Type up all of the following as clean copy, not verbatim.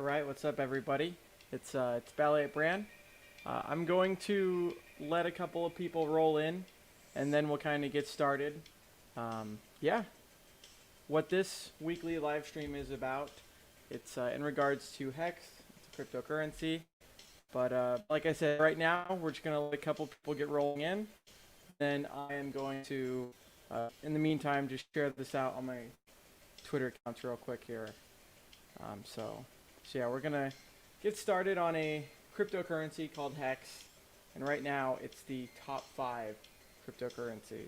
All right, what's up, everybody? It's BallietBran. I'm going to let a couple of people roll in, and then we'll kind of get started. Yeah, what this weekly live stream is about, it's in regards to HEX, it's a cryptocurrency. But like I said, right now we're just gonna let a couple people get rolling in. Then I am going to, in the meantime, just share this out on my Twitter accounts real quick here. So yeah, we're gonna get started on a cryptocurrency called HEX, and right now it's the top 5 cryptocurrency.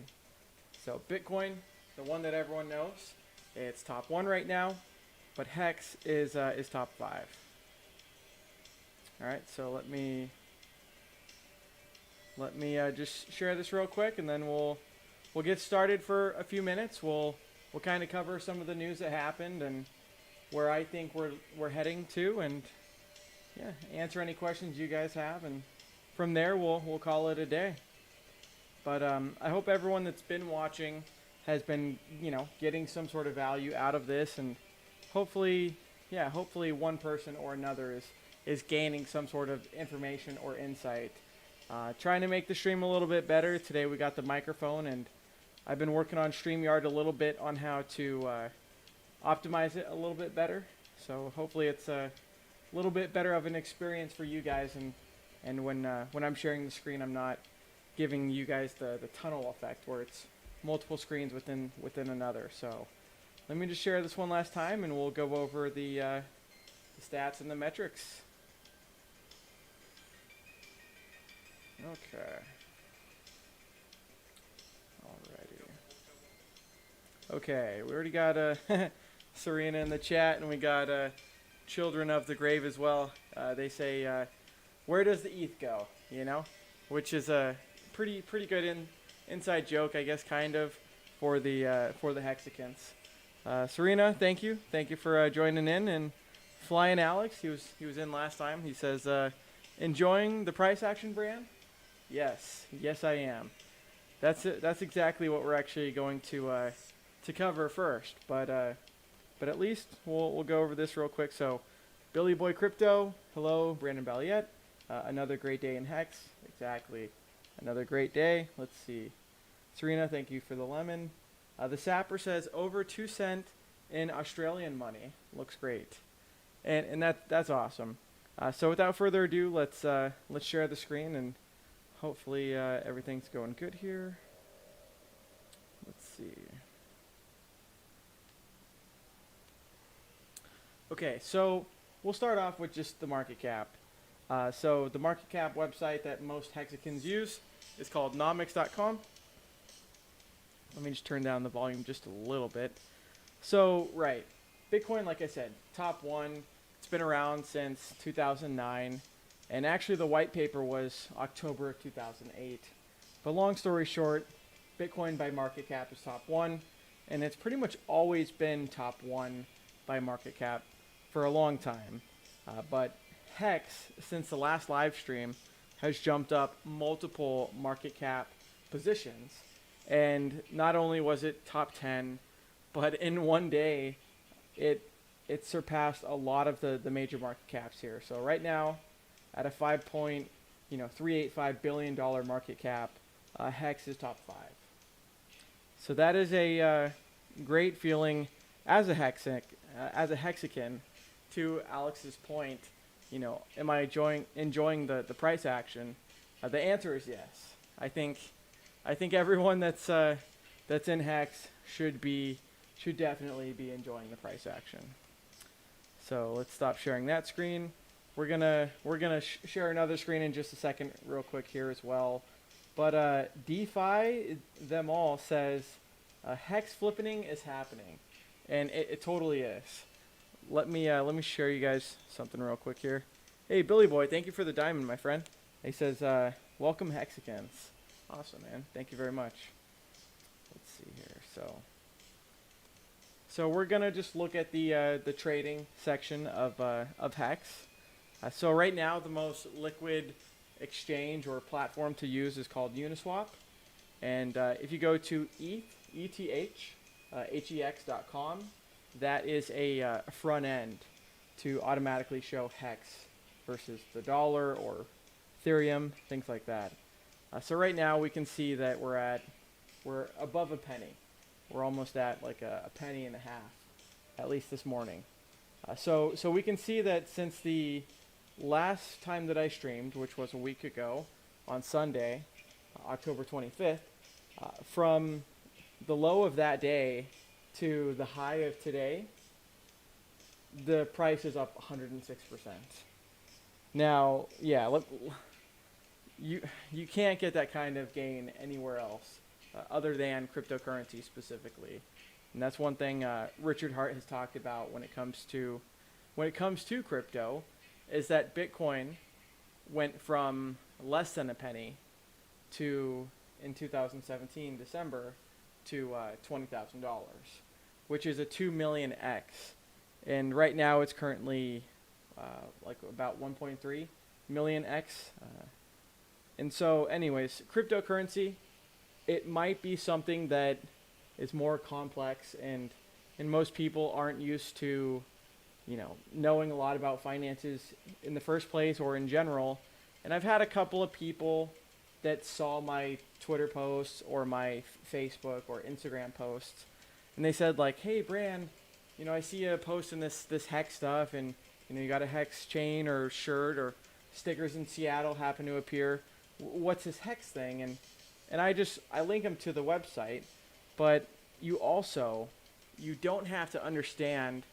So Bitcoin, the one that everyone knows, it's top 1 right now, but HEX is top 5. All right, so let me just share this real quick, and then we'll get started for a few minutes. We'll kind of cover some of the news that happened and where I think we're heading to, and yeah, answer any questions you guys have, and from there we'll call it a day. But I hope everyone that's been watching has been getting some sort of value out of this, and hopefully one person or another is gaining some sort of information or insight. Trying to make the stream a little bit better. Today we got the microphone, and I've been working on StreamYard a little bit on how to optimize it a little bit better. So hopefully it's a little bit better of an experience for you guys, and when I'm sharing the screen, I'm not giving you guys the tunnel effect where it's multiple screens within another. So let me just share this one last time, and we'll go over the stats and the metrics. Okay. Alrighty. Okay, we already got Serena in the chat, and we got Children of the Grave as well. They say, where does the ETH go? Which is a pretty good inside joke, I guess, kind of, for the Hexicans. Serena, thank you for joining in, and Flying Alex, he was in last time. He says, enjoying the price action brand? Yes, I am. That's it. That's exactly what we're actually going to cover first, but at least we'll go over this real quick. So, Billy Boy Crypto, hello, Brandon Balliet. Another great day in HEX. Exactly, another great day. Let's see. Serena, thank you for the lemon. The Sapper says over 2 cents in Australian money. Looks great, and that's awesome. So without further ado, let's share the screen, and hopefully everything's going good here. Let's see. Okay, so we'll start off with just the market cap. So the market cap website that most Hexicans use is called nomics.com. Let me just turn down the volume just a little bit. So, right, Bitcoin, like I said, top 1. It's been around since 2009, and actually the white paper was October of 2008. But long story short, Bitcoin by market cap is top 1, and it's pretty much always been top 1 by market cap for a long time. But HEX, since the last live stream, has jumped up multiple market cap positions, and not only was it top 10, but in one day, it surpassed a lot of the major market caps here. So right now, at a $5.385 billion market cap, HEX is top 5. So that is a great feeling as a Hexican. To Alex's point, am I enjoying the price action? The answer is yes. I think everyone that's in HEX should definitely be enjoying the price action. So let's stop sharing that screen. We're gonna share another screen in just a second, real quick here as well. But DeFi them all says HEX flipping is happening, and it totally is. Let me share you guys something real quick here. Hey Billy Boy, thank you for the diamond, my friend. He says, welcome Hexicans. Awesome, man. Thank you very much. Let's see here. So we're gonna just look at the trading section of HEX. So right now, the most liquid exchange or platform to use is called Uniswap, and if you go to ETH, HEX.com, that is a front end to automatically show HEX versus the dollar or Ethereum, things like that. So right now we can see that we're above a penny. We're almost at like a penny and a half, at least this morning. So we can see that since the last time that I streamed, which was a week ago on Sunday, October 25th, from the low of that day to the high of today, the price is up 106%. Now, yeah, you can't get that kind of gain anywhere else other than cryptocurrency specifically. And that's one thing Richard Hart has talked about when it comes to crypto, is that Bitcoin went from less than a penny to, in 2017 December, to $20,000, which is a 2 million X. And right now it's currently like about 1.3 million X. And so anyways, cryptocurrency, it might be something that is more complex, and most people aren't used to, knowing a lot about finances in the first place or in general. And I've had a couple of people that saw my Twitter posts or my Facebook or Instagram posts, and they said like, "Hey, Bran, I see you posting this HEX stuff, and you got a HEX chain or shirt or stickers in Seattle happen to appear. What's this HEX thing?" And I link them to the website, but you don't have to understand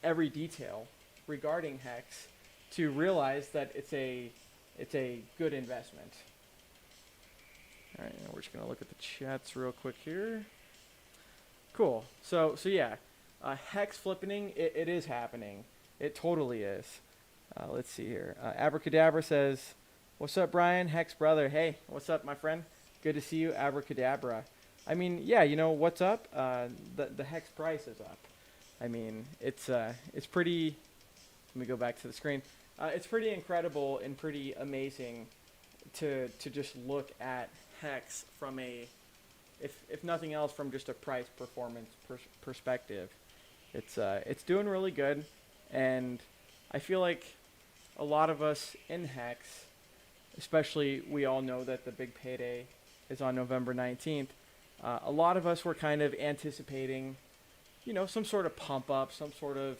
every detail regarding HEX to realize that it's a good investment. All right, now we're just gonna look at the chats real quick here. Cool. So yeah, HEX flipping, it is happening. It totally is. Let's see here. Abracadabra says, "What's up, Brian? HEX brother. Hey, what's up, my friend? Good to see you, Abracadabra." I mean, yeah, what's up? The HEX price is up. I mean, it's pretty. Let me go back to the screen. It's pretty incredible and pretty amazing to just look at HEX from if nothing else, from just a price performance perspective. It's doing really good, and I feel like a lot of us in HEX, especially, we all know that the big payday is on November 19th. A lot of us were kind of anticipating, some sort of pump up, some sort of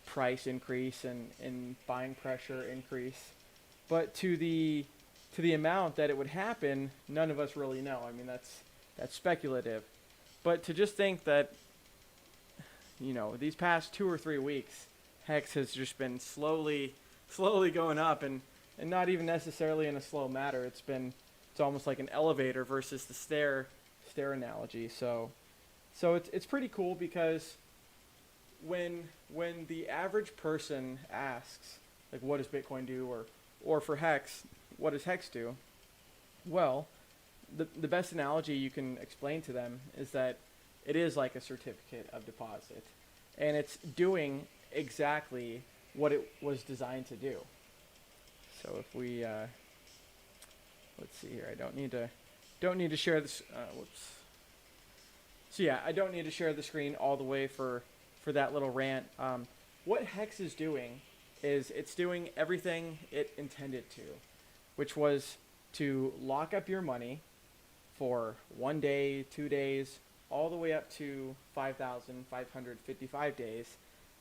price increase and buying pressure increase. But to the amount that it would happen, none of us really know. I mean, that's speculative. But to just think that, these past 2 or 3 weeks, HEX has just been slowly going up, and not even necessarily in a slow matter. It's almost like an elevator versus the stair analogy. So it's pretty cool, because when the average person asks, like, what does Bitcoin do, or for HEX, what does HEX do? Well, the best analogy you can explain to them is that it is like a certificate of deposit, and it's doing exactly what it was designed to do. So if we let's see here, I don't need to share this. Whoops. So yeah, I don't need to share the screen all the way for that little rant. What HEX is doing is it's doing everything it intended to, which was to lock up your money for 1 day, 2 days, all the way up to 5,555 days,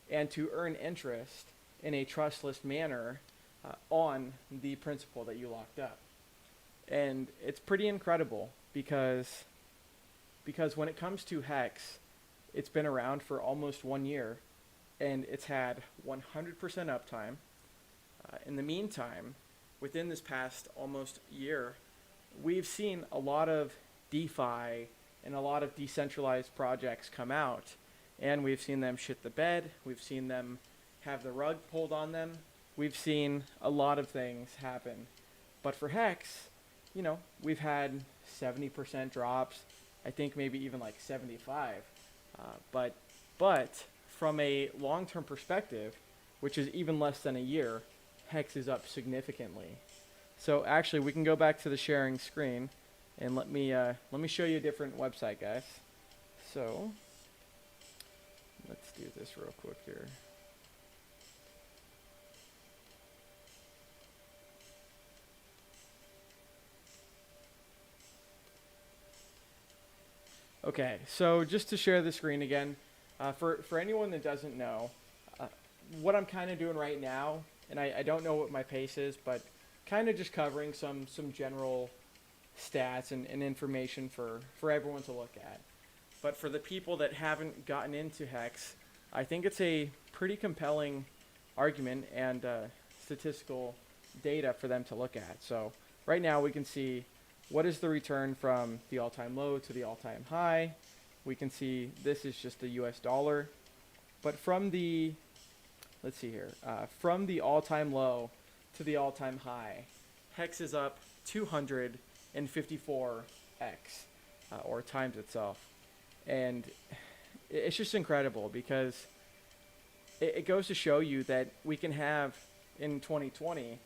and to earn interest in a trustless manner on the principal that you locked up. And it's pretty incredible, because when it comes to HEX, it's been around for almost 1 year, and it's had 100% uptime. In the meantime, within this past almost year, we've seen a lot of DeFi and a lot of decentralized projects come out, and we've seen them shit the bed. We've seen them have the rug pulled on them. We've seen a lot of things happen. But for HEX, we've had 70% drops. I think maybe even like 75. But from a long-term perspective, which is even less than a year, HEX is up significantly. So actually, we can go back to the sharing screen, and let me show you a different website, guys. So let's do this real quick here. Okay, so just to share the screen again, for anyone that doesn't know, uh, what I'm kind of doing right now, and I don't know what my pace is, but kind of just covering some general stats and information for everyone to look at. But for the people that haven't gotten into HEX, I think it's a pretty compelling argument and statistical data for them to look at. So right now we can see what is the return from the all-time low to the all-time high. We can see this is just the US dollar. But from the, let's see here, from the all-time low to the all-time high, HEX is up 254x, or times itself. And it's just incredible because it goes to show you that we can have in 2020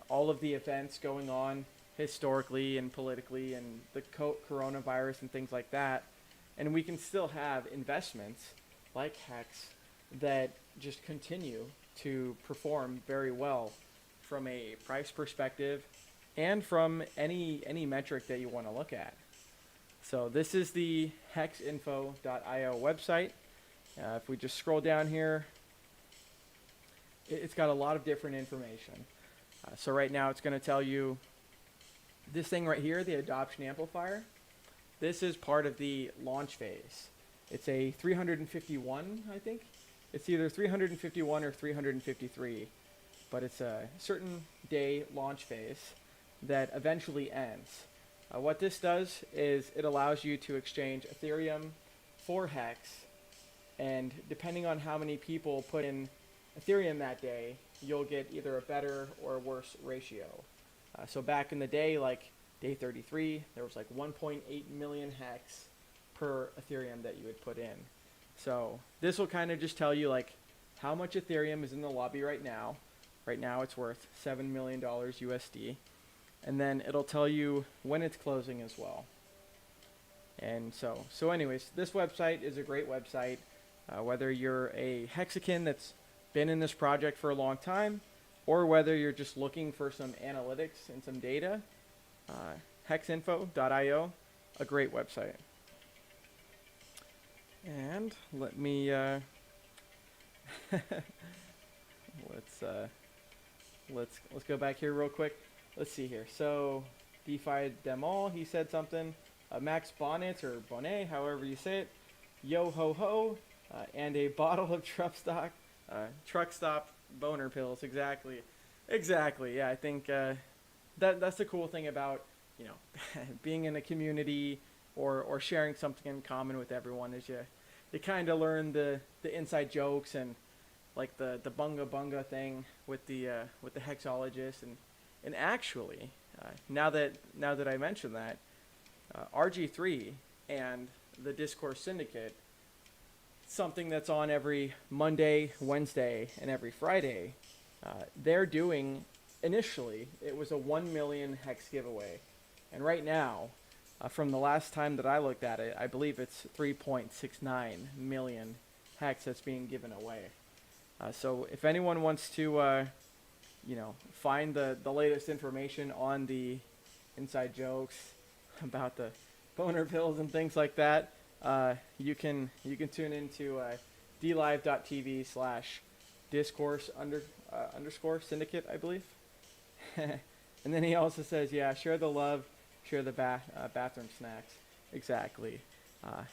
all of the events going on historically and politically and the coronavirus and things like that, and we can still have investments like HEX that just continue to perform very well from a price perspective and from any metric that you want to look at. So this is the hexinfo.io website. If we just scroll down here, it's got a lot of different information. So right now it's going to tell you this thing right here, the adoption amplifier. This is part of the launch phase. It's a 351, I think. It's either 351 or 353, but it's a certain day launch phase that eventually ends. What this does is it allows you to exchange Ethereum for HEX, and depending on how many people put in Ethereum that day, you'll get either a better or a worse ratio. So back in the day, like day 33, there was like 1.8 million HEX per Ethereum that you would put in. So this will kind of just tell you like how much Ethereum is in the lobby right now. Right now it's worth $7 million USD. And then it'll tell you when it's closing as well. And so anyways, this website is a great website. Whether you're a Hexican that's been in this project for a long time, or whether you're just looking for some analytics and some data, hexinfo.io, a great website. And let me let's go back here real quick. Let's see here. So DeFi them all, he said something. Max Bonnet or Bonnet, however you say it. Yo ho ho, and a bottle of truck stop boner pills. Exactly. Yeah, I think that's the cool thing about being in a community or sharing something in common with everyone is you kind of learn the inside jokes and like the bunga bunga thing with the hexologist and actually now that I mentioned that RG3 and the Discourse Syndicate, something that's on every Monday, Wednesday, and every Friday, they're doing, initially, it was a 1 million HEX giveaway. And right now, from the last time that I looked at it, I believe it's 3.69 million HEX that's being given away. So if anyone wants to, find the latest information on the inside jokes about the boner pills and things like that, you can tune into dlive.tv/discourse underscore syndicate, I believe. And then he also says, yeah, share the love, share the bathroom snacks. Exactly.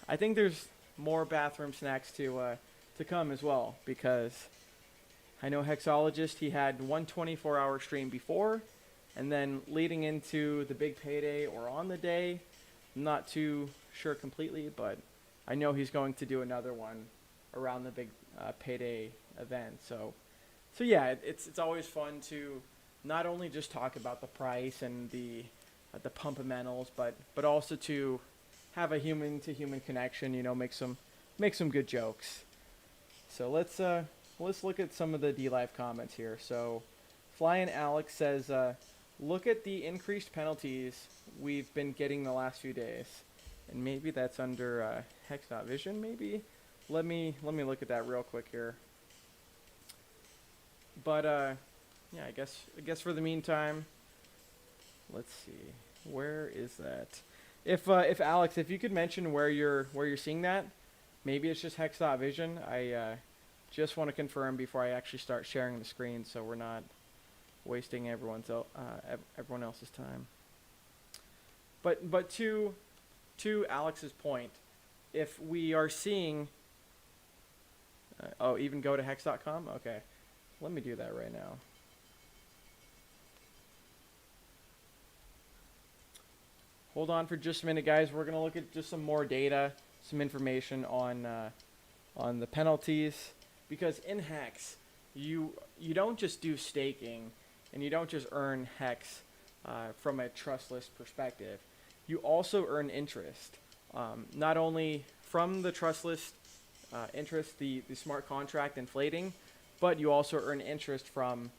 I think there's more bathroom snacks to come as well, because I know Hexologist, he had one 24-hour stream before, and then leading into the big payday or on the day, I'm not too sure completely, but I know he's going to do another one around the big payday event. So yeah, it's always fun to not only just talk about the price and the pump-a-mentals, but also to have a human-to-human connection. Make some good jokes. So let's look at some of the DLive comments here. So Flying Alex says, look at the increased penalties we've been getting the last few days. And maybe that's under Hex.vision, maybe? Let me look at that real quick here. But yeah, I guess for the meantime, let's see. Where is that? If Alex, if you could mention where you're seeing that, maybe it's just hex.vision. I just want to confirm before I actually start sharing the screen, so we're not wasting everyone else's time. But to Alex's point, if we are seeing, oh, even go to hex.com. Okay, let me do that right now. Hold on for just a minute, guys. We're gonna look at just some more data, some information on the penalties, because in Hex, you don't just do staking, and you don't just earn Hex from a trustless perspective. You also earn interest, not only from the trustless interest, the smart contract inflating, but you also earn interest from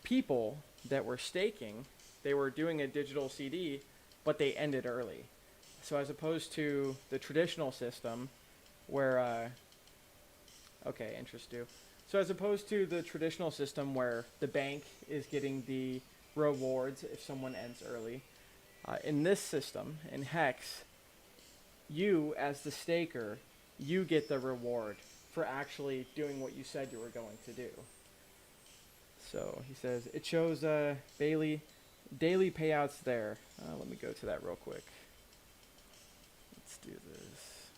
people that were staking. They were doing a digital CD, but they ended early. So as opposed to the traditional system where, okay, interest due. So as opposed to the traditional system where the bank is getting the rewards if someone ends early, in this system, in Hex, you as the staker, you get the reward for actually doing what you said you were going to do. So he says, it shows daily payouts there. Let me go to that real quick. Let's do this.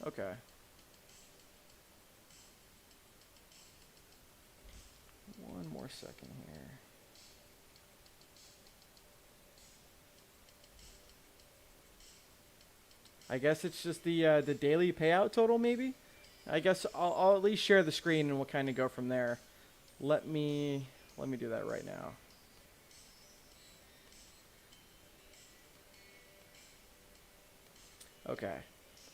Okay. One more second here. I guess it's just the daily payout total, maybe? I guess I'll at least share the screen and we'll kind of go from there. Let me do that right now. Okay.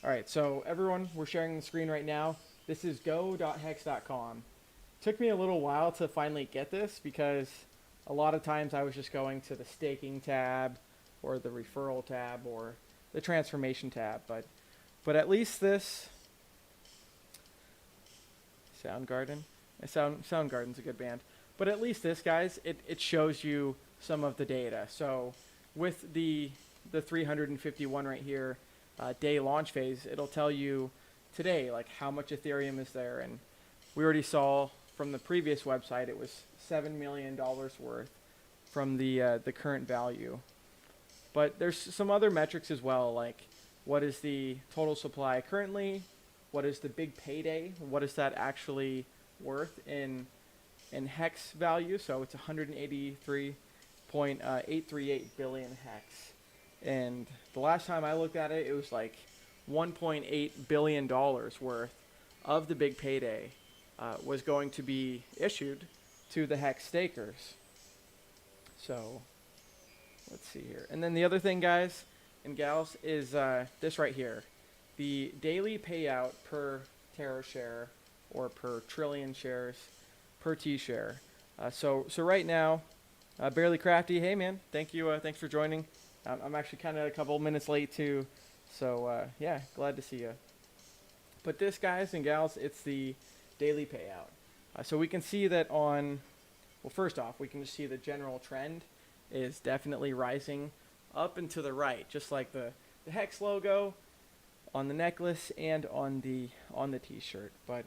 All right, so everyone, we're sharing the screen right now. This is go.hex.com. Took me a little while to finally get this because a lot of times I was just going to the staking tab or the referral tab or the transformation tab, but at least this Soundgarden's a good band. But at least this, guys, it shows you some of the data. So with the 351 right here, day launch phase, it'll tell you today like how much Ethereum is there, and we already saw from the previous website it was $7 million worth from the current value. But there's some other metrics as well, like what is the total supply currently, what is the big payday, what is that actually worth in Hex value. So it's 183.838 billion Hex. And the last time I looked at it, it was like $1.8 billion worth of the big payday was going to be issued to the Hex stakers. So let's see here. And then the other thing, guys and gals, is this right here. The daily payout per Terra share or per trillion shares per T share. So right now, Barely Crafty, hey man, thank you. Thanks for joining. I'm actually kind of a couple minutes late too. So yeah, glad to see you. But this, guys and gals, it's the daily payout. So we can see that on, well, first off, we can just see the general trend is definitely rising up and to the right, just like the Hex logo on the necklace and on the t-shirt. But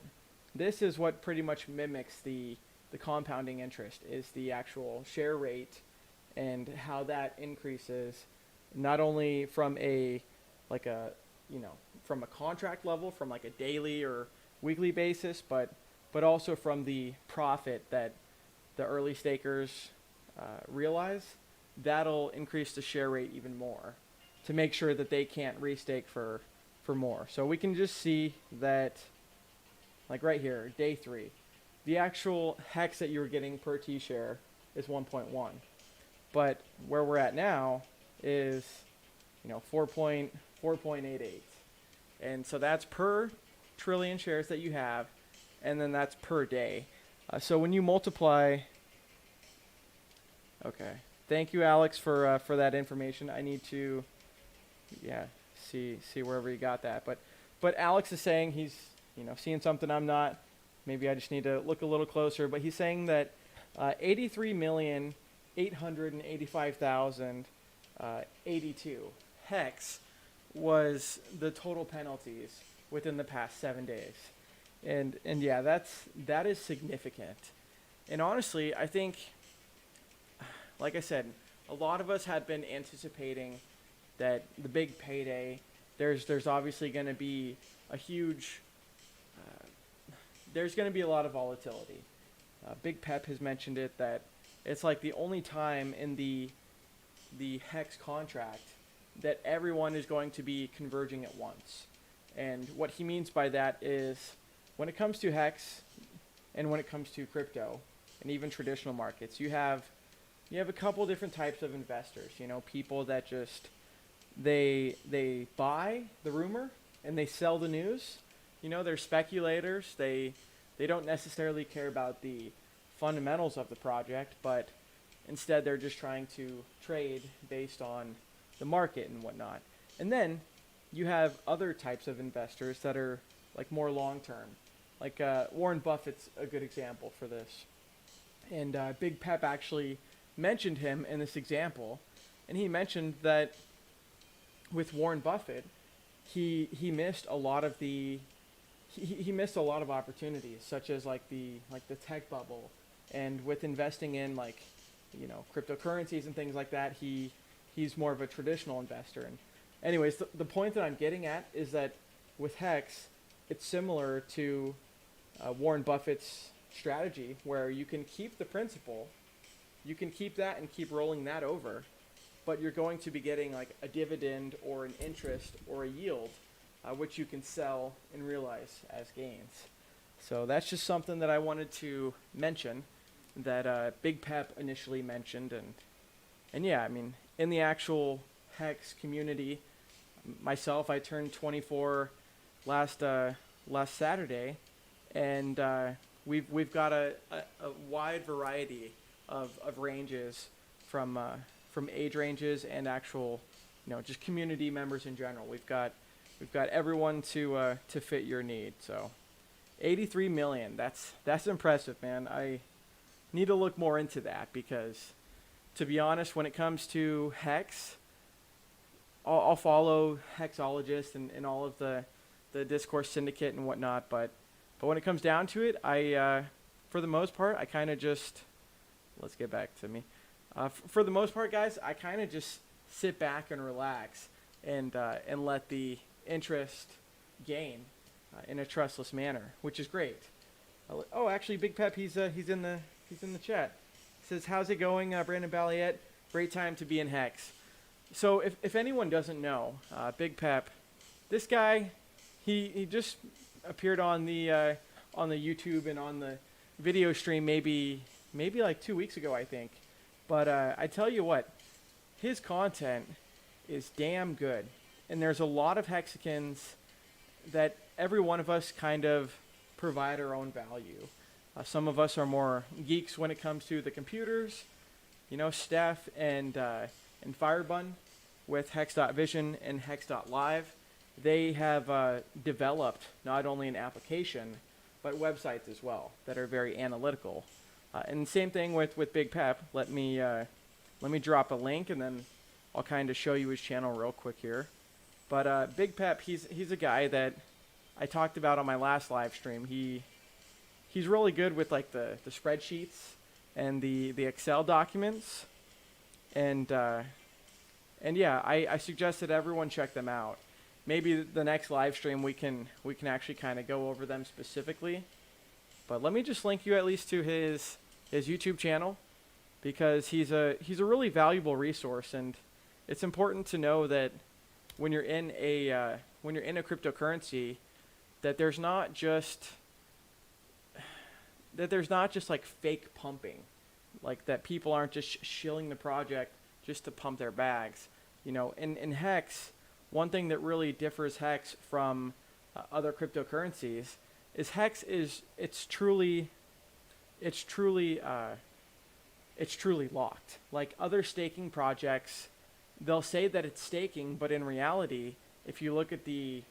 this is what pretty much mimics the compounding interest, is the actual share rate and how that increases, not only from from a contract level, from like a daily or weekly basis, but also from the profit that the early stakers realize. That'll increase the share rate even more to make sure that they can't restake for more. So we can just see that, like right here, day 3, the actual Hex that you were getting per T-share is 1.1. But where we're at now is, 4.88. And so that's per trillion shares that you have, and then that's per day. So when you multiply, okay. Thank you, Alex, for that information. I need to, see wherever you got that. But Alex is saying he's, seeing something I'm not. Maybe I just need to look a little closer. But he's saying that 83,885,000 82. HEX was the total penalties within the past 7 days. And yeah, that is significant. And honestly, I think, like I said, a lot of us had been anticipating that the big payday, there's obviously going to be a huge, there's going to be a lot of volatility. Big Pep has mentioned it, that it's like the only time in the HEX contract that everyone is going to be converging at once. And what he means by that is, when it comes to HEX and when it comes to crypto and even traditional markets, you have a couple different types of investors. You know, people that just they buy the rumor and they sell the news. You know, they're speculators. They don't necessarily care about the fundamentals of the project, but instead they're just trying to trade based on the market and whatnot. And then you have other types of investors that are like more long term. Like Warren Buffett's a good example for this. And Big Pep actually mentioned him in this example. And he mentioned that with Warren Buffett, he missed a lot of he missed a lot of opportunities, such as like the tech bubble. And with investing in like, you know, cryptocurrencies and things like that, he's more of a traditional investor. And anyways, the point that I'm getting at is that with HEX, it's similar to Warren Buffett's strategy, where you can keep the principal, you can keep that and keep rolling that over, but you're going to be getting like a dividend or an interest or a yield, which you can sell and realize as gains. So that's just something that I wanted to mention, that Big Pep initially mentioned. And yeah, I mean, in the actual HEX community, myself, I turned 24 last Saturday, and we've got a wide variety of ranges from age ranges and actual, you know, just community members in general. We've got everyone to fit your need. So 83 million, that's impressive, man. I need to look more into that, because to be honest, when it comes to HEX, I'll follow Hexologists and all of the discourse syndicate and whatnot, but when it comes down to it, I for the most part, I kind of just, let's get back to me. For the most part, guys, I kind of just sit back and relax and let the interest gain in a trustless manner, which is great. Oh, actually, Big Pep, he's in the chat. He says, "How's it going, Brandon Balliet? Great time to be in HEX." So if anyone doesn't know, Big Pep, this guy, he just appeared on the YouTube and on the video stream maybe like 2 weeks ago, I think. But I tell you what, his content is damn good. And there's a lot of Hexicans that every one of us kind of provide our own value. Some of us are more geeks when it comes to the computers. You know, Steph and Firebun with Hex.vision and Hex.live, they have developed not only an application, but websites as well that are very analytical. And same thing with Big Pep. Let me drop a link, and then I'll kind of show you his channel real quick here. But Big Pep, he's a guy that I talked about on my last live stream. He's really good with like the spreadsheets and the Excel documents, and yeah, I suggest that everyone check them out. Maybe the next live stream we can actually kind of go over them specifically. But let me just link you at least to his YouTube channel, because he's a really valuable resource, and it's important to know that when you're in a cryptocurrency, that there's not just like fake pumping, like that people aren't just shilling the project just to pump their bags. You know, in HEX, one thing that really differs HEX from other cryptocurrencies is HEX it's truly locked. Like other staking projects, they'll say that it's staking, but in reality, if you look at the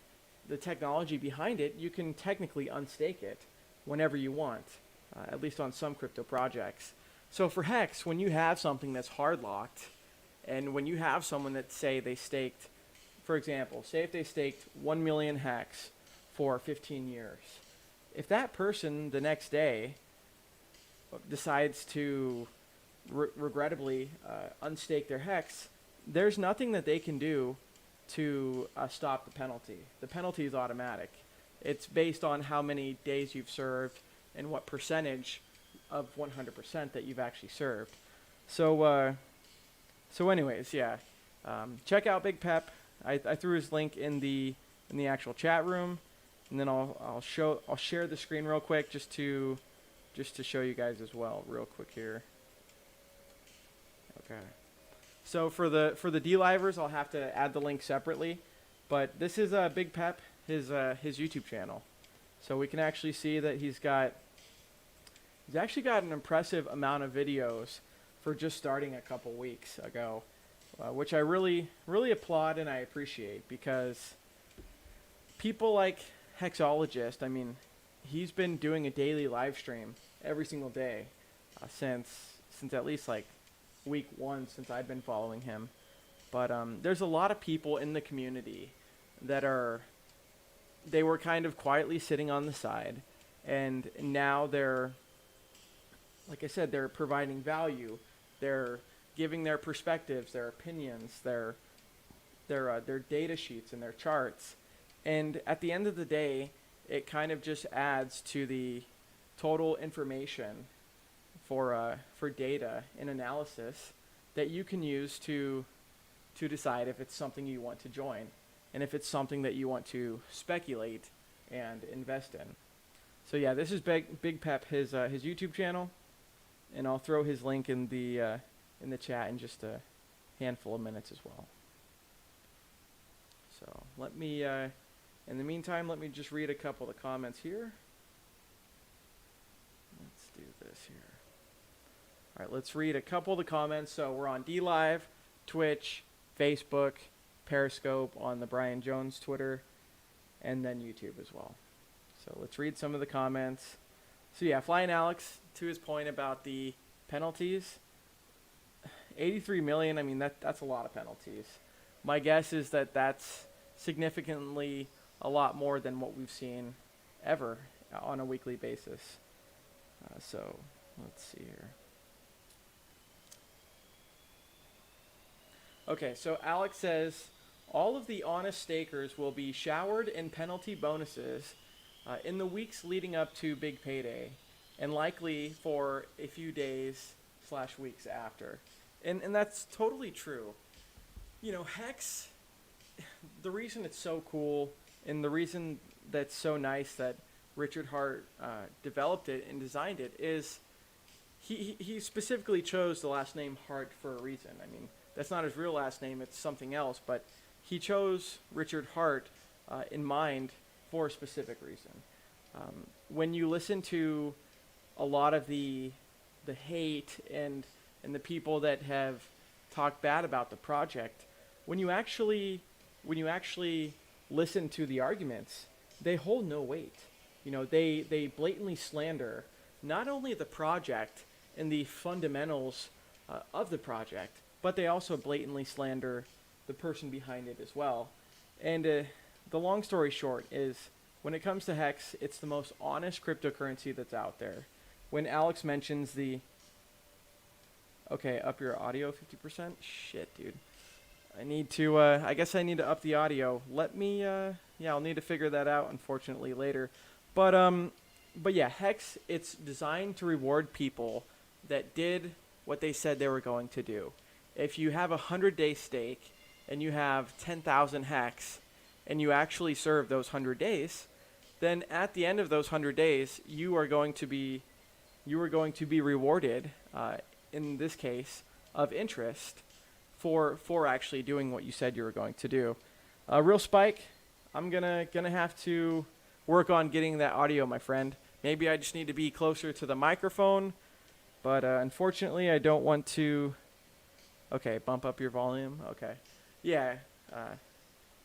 technology behind it, you can technically unstake it whenever you want, at least on some crypto projects. So for HEX, when you have something that's hard locked And when you have someone that say they staked, for example, say if they staked 1 million HEX for 15 years, if that person the next day decides to regrettably unstake their HEX, there's nothing that they can do to stop the penalty. The penalty is automatic. It's based on how many days you've served and what percentage of 100% that you've actually served. So, anyways, yeah, check out Big Pep. I threw his link in the actual chat room, and then I'll share the screen real quick just to show you guys as well, real quick here. Okay. So for the D-livers, I'll have to add the link separately, but this is Big Pep, his YouTube channel. So we can actually see that he's actually got an impressive amount of videos for just starting a couple weeks ago, which I really applaud and I appreciate, because people like Hexologist, I mean, he's been doing a daily live stream every single day since at least like week 1 since I've been following him. But there's a lot of people in the community that they were kind of quietly sitting on the side, and now they're, like I said, they're providing value. They're giving their perspectives, their opinions, their data sheets and their charts. And at the end of the day, it kind of just adds to the total information for data and analysis that you can use to decide if it's something you want to join and if it's something that you want to speculate and invest in. So yeah, this is Big Pep, his YouTube channel, and I'll throw his link in the chat in just a handful of minutes as well. So let me, in the meantime, let me just read a couple of the comments here. Let's do this here. All right, let's read a couple of the comments. So we're on DLive, Twitch, Facebook, Periscope, on the Brian Jones Twitter, and then YouTube as well. So let's read some of the comments. So yeah, Flying Alex, to his point about the penalties, 83 million, I mean, that's a lot of penalties. My guess is that that's significantly a lot more than what we've seen ever on a weekly basis. So let's see here. Okay, so Alex says, all of the honest stakers will be showered in penalty bonuses in the weeks leading up to big payday, and likely for a few days / weeks after. And that's totally true. You know, HEX, the reason it's so cool and the reason that's so nice that Richard Hart developed it and designed it is he specifically chose the last name Hart for a reason. I mean, that's not his real last name, it's something else, but he chose Richard Hart in mind for a specific reason. When you listen to a lot of the hate and the people that have talked bad about the project, when you actually listen to the arguments, they hold no weight. You know, they blatantly slander not only the project and the fundamentals of the project, but they also blatantly slander the person behind it as well. And the long story short is, when it comes to HEX, it's the most honest cryptocurrency that's out there. When Alex mentions okay, up your audio 50%? Shit, dude. I need to, I guess I need to up the audio. Let me, yeah, I'll need to figure that out, unfortunately, later. But yeah, HEX, it's designed to reward people that did what they said they were going to do. If you have a 100-day stake and you have 10,000 HEX and you actually serve those 100 days, then at the end of those 100 days, you are going to be rewarded, in this case, of interest for actually doing what you said you were going to do. Real Spike, I'm gonna have to work on getting that audio, my friend. Maybe I just need to be closer to the microphone, but unfortunately I don't want to. Okay, bump up your volume. Okay, yeah,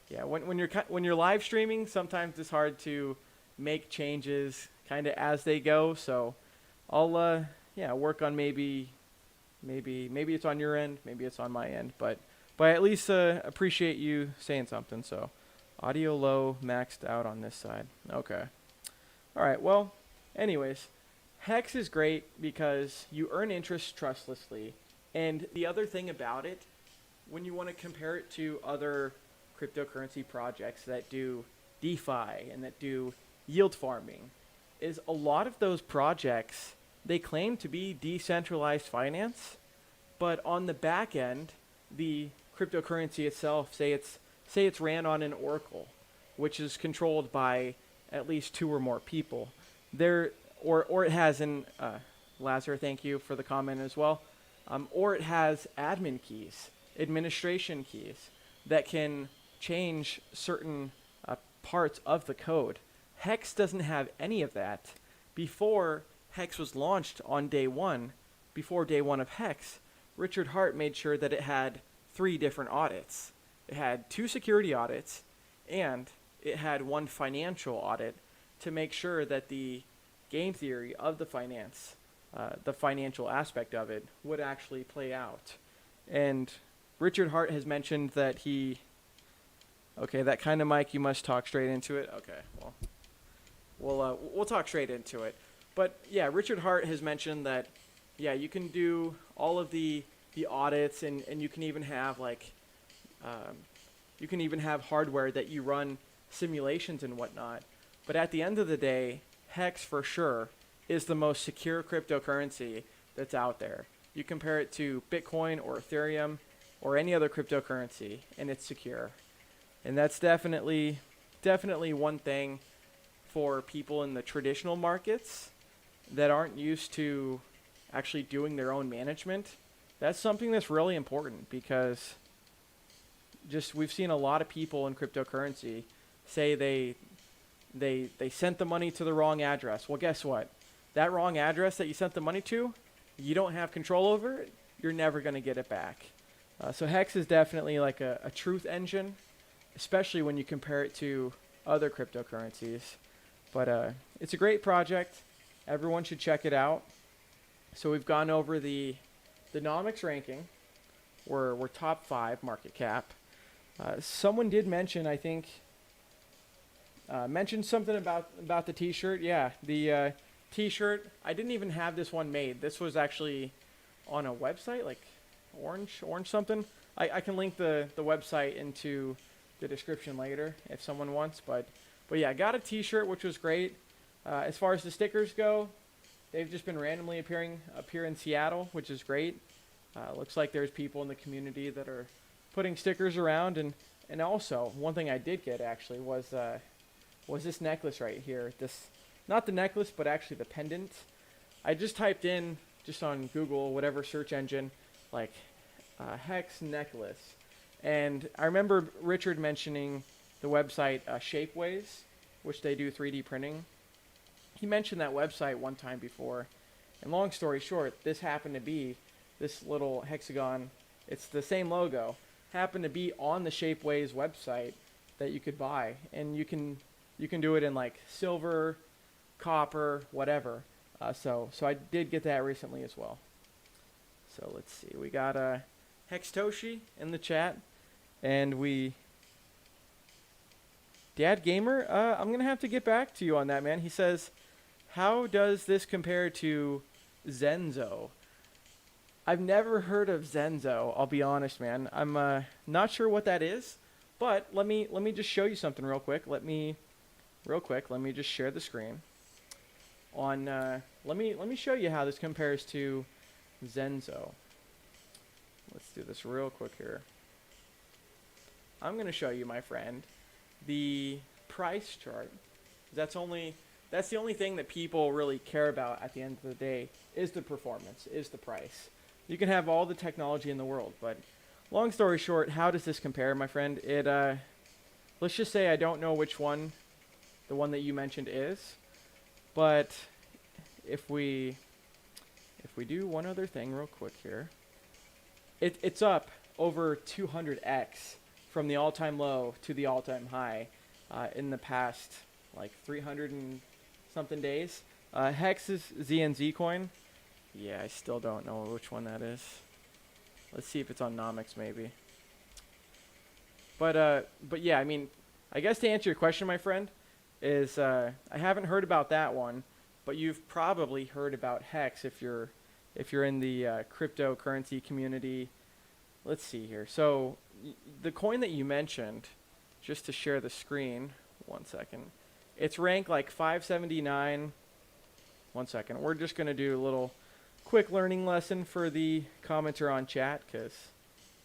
yeah. When you're live streaming, sometimes it's hard to make changes kind of as they go. So I'll work on maybe Maybe it's on your end, maybe it's on my end, but I at least appreciate you saying something. So audio low, maxed out on this side. Okay. All right. Well, anyways, Hex is great because you earn interest trustlessly, and the other thing about it, when you want to compare it to other cryptocurrency projects that do DeFi and that do yield farming, is a lot of those projects, they claim to be decentralized finance, but on the back end, the cryptocurrency itself, say it's ran on an oracle, which is controlled by at least 2 or more people. Or it has an Lazar, thank you for the comment as well. Or it has admin keys, administration keys that can change certain parts of the code. Hex doesn't have any of that. Before Hex was launched on day 1, before day 1 of Hex, Richard Hart made sure that it had 3 different audits. It had 2 security audits, and it had 1 financial audit to make sure that the game theory of the financial aspect of it, would actually play out. And Richard Hart has mentioned that okay, that kind of mic, you must talk straight into it. Okay, well, we'll talk straight into it. But yeah, Richard Hart has mentioned that, yeah, you can do all of the audits, and you can even have hardware that you run simulations and whatnot. But at the end of the day, Hex for sure is the most secure cryptocurrency that's out there. You compare it to Bitcoin or Ethereum or any other cryptocurrency, and it's secure. And that's definitely one thing for people in the traditional markets that aren't used to actually doing their own management. That's something that's really important, because we've seen a lot of people in cryptocurrency say they sent the money to the wrong address. Well, guess what? That wrong address that you sent the money to, you don't have control over it. You're never going to get it back. So Hex is definitely like a truth engine, especially when you compare it to other cryptocurrencies. But it's a great project. Everyone should check it out. So we've gone over the nomics ranking. We're top 5 market cap. Someone did mention, I think, mentioned something about the t-shirt. Yeah, the t-shirt. I didn't even have this one made. This was actually on a website, like orange something. I can link the website into the description later if someone wants. But yeah, I got a t-shirt, which was great. As far as the stickers go, they've just been randomly appearing up here in Seattle, which is great. Looks like there's people in the community that are putting stickers around. And also, one thing I did get actually was this necklace right here. Not the necklace, but actually the pendant. I just typed in, just on Google, whatever search engine, like Hex necklace. And I remember Richard mentioning the website Shapeways, which they do 3D printing. He mentioned that website one time before. And long story short, this happened to be this little hexagon. It's the same logo. Happened to be on the Shapeways website that you could buy. And you can do it in like silver, copper, whatever. So I did get that recently as well. So let's see. We got Hextoshi in the chat. And Dad Gamer, I'm going to have to get back to you on that, man. He says, how does this compare to Zenzo? I've never heard of Zenzo, I'll be honest, man. I'm not sure what that is, but let me just show you something real quick. Let me just share the screen. Let me show you how this compares to Zenzo. Let's do this real quick here. I'm going to show you, my friend, the price chart. That's the only thing that people really care about at the end of the day, is the performance, is the price. You can have all the technology in the world, but long story short, how does this compare, my friend? Let's just say I don't know which one the one that you mentioned is, but if we do one other thing real quick here, it's up over 200x from the all-time low to the all-time high in the past like 300 and something days. Hex's ZNZ coin Yeah, I still don't know which one that is. Let's see if it's on Nomics maybe. But yeah, I mean, I guess to answer your question, my friend, is I haven't heard about that one, but you've probably heard about HEX if you're in the cryptocurrency community. Let's see here. So the coin that you mentioned, just to share the screen, 1 second. It's ranked like 579. 1 second. We're just gonna do a little quick learning lesson for the commenter on chat, because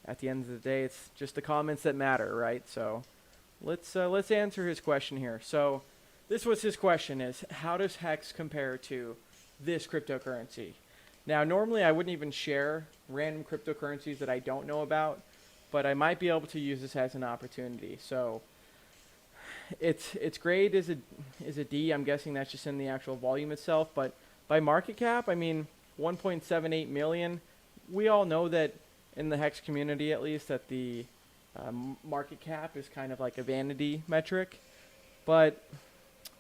at the end of the day, it's just the comments that matter, right? So let's answer his question here. So this was his question: is how does HEX compare to this cryptocurrency? Now, normally I wouldn't even share random cryptocurrencies that I don't know about, but I might be able to use this as an opportunity. So its grade is a D. I'm guessing that's just in the actual volume itself, but by market cap, I mean 1.78 million. We all know that in the HEX community, at least, that the market cap is kind of like a vanity metric. But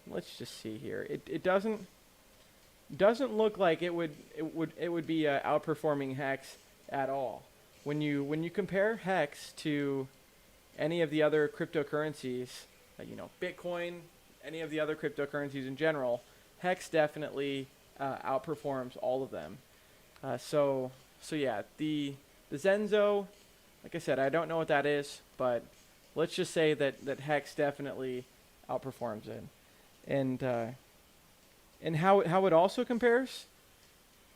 let's just see here. It doesn't look like it would be outperforming HEX at all. When you compare HEX to any of the other cryptocurrencies, Bitcoin, any of the other cryptocurrencies in general, HEX definitely outperforms all of them. So yeah, the Zenzo, like I said, I don't know what that is, but let's just say that HEX definitely outperforms it. And how it also compares,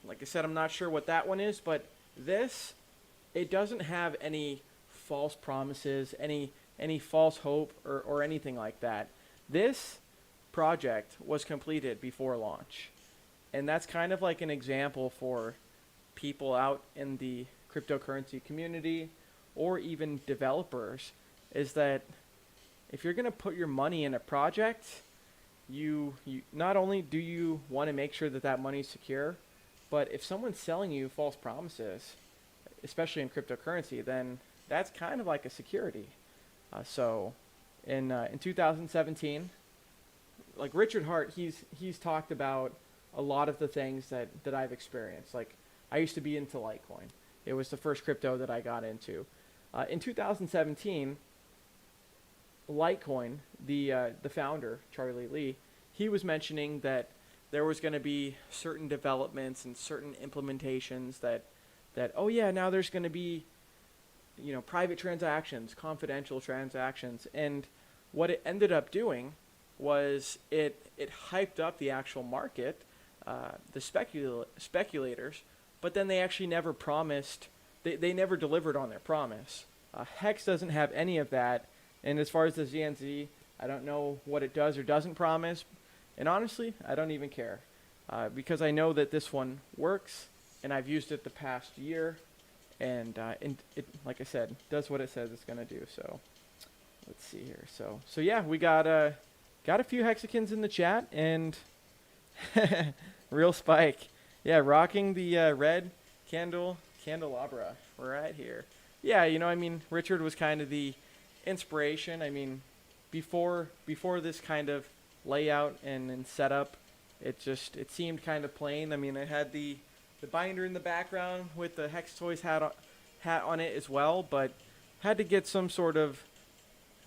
like I said, I'm not sure what that one is, but this, it doesn't have any false promises, any false hope or anything like that. This project was completed before launch. And that's kind of like an example for people out in the cryptocurrency community or even developers, is that if you're going to put your money in a project, you not only do you want to make sure that money is secure, but if someone's selling you false promises, especially in cryptocurrency, then that's kind of like a security. So in 2017, like Richard Hart, he's talked about a lot of the things that I've experienced. Like, I used to be into Litecoin. It was the first crypto that I got into. In 2017, Litecoin, the founder, Charlie Lee, he was mentioning that there was going to be certain developments and certain implementations that oh yeah, now there's going to be private transactions, confidential transactions, and what it ended up doing was it hyped up the actual market, the speculators, but then they actually never promised, they never delivered on their promise. HEX doesn't have any of that, and as far as the ZNZ, I don't know what it does or doesn't promise, and honestly, I don't even care, because I know that this one works, and I've used it the past year, and it, like I said, does what it says it's going to do. So let's see here. So yeah, we got a few Hexicans in the chat, and Real Spike, yeah, rocking the red candelabra right here. Yeah, I mean, Richard was kind of the inspiration. I mean, before this kind of layout and setup, it seemed kind of plain. I mean, it had the binder in the background with the Hex Toys hat on it as well, but had to get some sort of,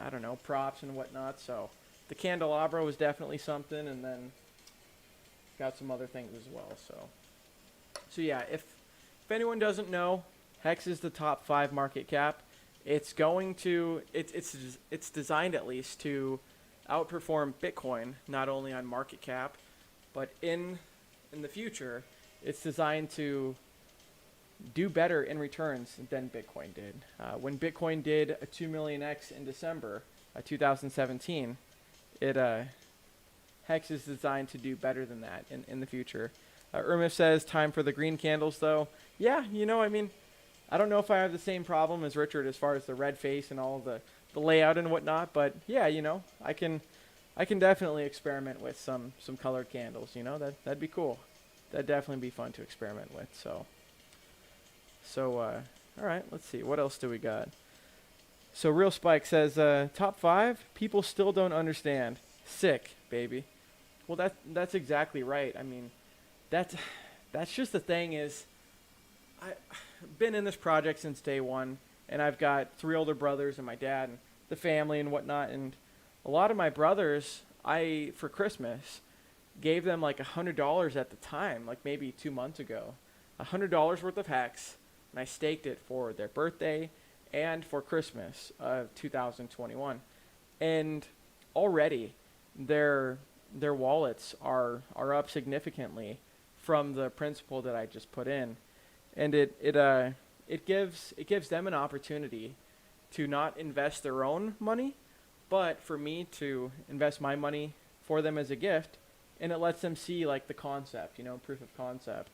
I don't know, props and whatnot. So the candelabra was definitely something, and then got some other things as well. So yeah, if anyone doesn't know, HEX is the top 5 market cap. It's designed at least to outperform Bitcoin, not only on market cap, but in the future, it's designed to do better in returns than Bitcoin did. When Bitcoin did a 2 million X in December 2017, HEX is designed to do better than that in the future. Irma says, time for the green candles, though. Yeah, I mean, I don't know if I have the same problem as Richard as far as the red face and all the layout and whatnot, but yeah, I can definitely experiment with some colored candles. That'd be cool. That'd definitely be fun to experiment with. So all right, let's see. What else do we got? So Real Spike says, top 5, people still don't understand. Sick, baby. Well, that's exactly right. I mean, that's just the thing is, I've been in this project since day one, and I've got 3 older brothers and my dad and the family and whatnot. And a lot of my brothers, for Christmas, gave them like $100 at the time, like maybe 2 months ago, $100 worth of HEX, and I staked it for their birthday and for Christmas of 2021. And already their wallets are up significantly from the principal that I just put in. And it gives them an opportunity to not invest their own money, but for me to invest my money for them as a gift, and it lets them see like the concept, proof of concept.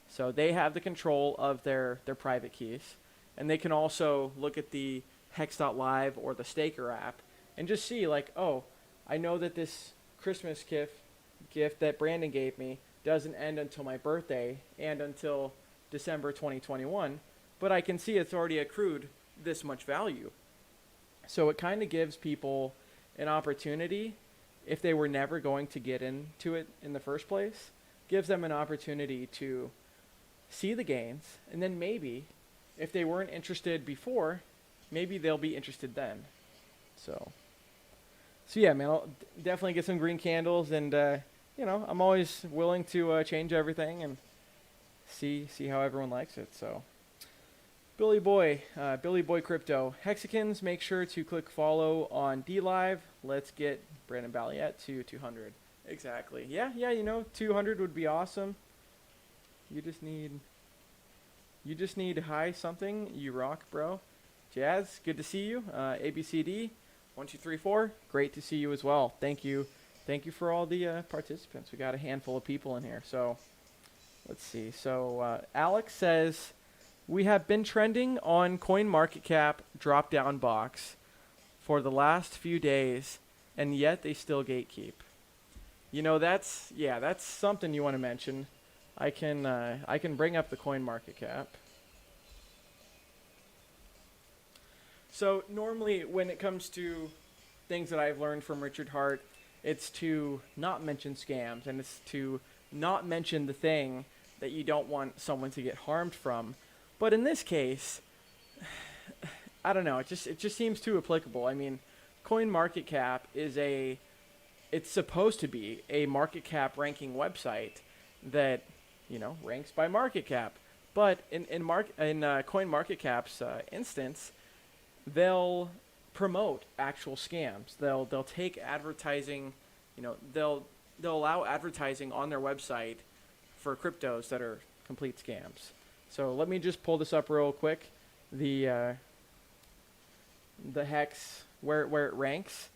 So they have the control of their private keys, and they can also look at the hex.live or the Staker app and just see like, oh, I know that this Christmas gift that Brandon gave me doesn't end until my birthday and until December 2021, but I can see it's already accrued this much value. So it kind of gives people an opportunity, if they were never going to get into it in the first place, gives them an opportunity to see the gains, and then maybe, if they weren't interested before, maybe they'll be interested then. So yeah, man, I'll definitely get some green candles, and I'm always willing to change everything and see how everyone likes it. So Billy Boy Crypto. Hexicans, make sure to click follow on DLive. Let's get Brandon Balliet to 200. Exactly. Yeah, 200 would be awesome. You just need high something. You rock, bro. Jazz, good to see you. ABCD, 1, 2, 3, 4. Great to see you as well. Thank you for all the participants. We got a handful of people in here. So let's see. So Alex says, we have been trending on CoinMarketCap drop-down box for the last few days, and yet they still gatekeep. That's something you want to mention. I can bring up the CoinMarketCap. So normally when it comes to things that I've learned from Richard Hart, it's to not mention scams, and it's to not mention the thing that you don't want someone to get harmed from. But in this case, I don't know, it just seems too applicable. I mean, CoinMarketCap it's supposed to be a market cap ranking website that, ranks by market cap. But in CoinMarketCap's instance, they'll promote actual scams. They'll take advertising, they'll allow advertising on their website for cryptos that are complete scams. So let me just pull this up real quick. The HEX where it ranks,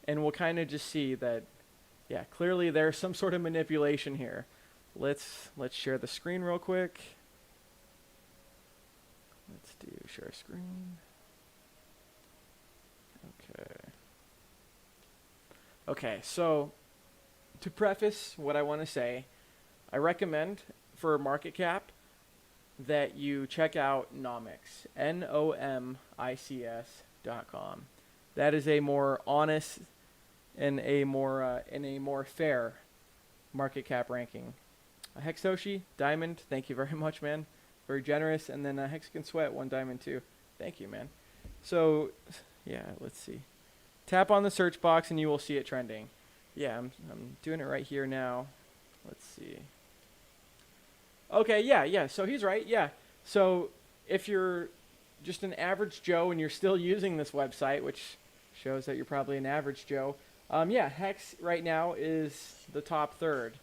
and we'll kind of just see that, yeah, clearly there's some sort of manipulation here. Let's share the screen real quick. Let's do share screen. Okay, so to preface what I want to say, I recommend for market cap that you check out Nomics, NOMICS.com. That is a more honest and a more fair market cap ranking. Hexoshi, Diamond, thank you very much, man. Very generous. And then Hexagon Sweat, 1 diamond too. Thank you, man. So, yeah, let's see. Tap on the search box and you will see it trending. Yeah, I'm doing it right here now. Let's see. Okay, yeah. So he's right. Yeah. So if you're just an average Joe and you're still using this website, which shows that you're probably an average Joe, Hex right now is the top third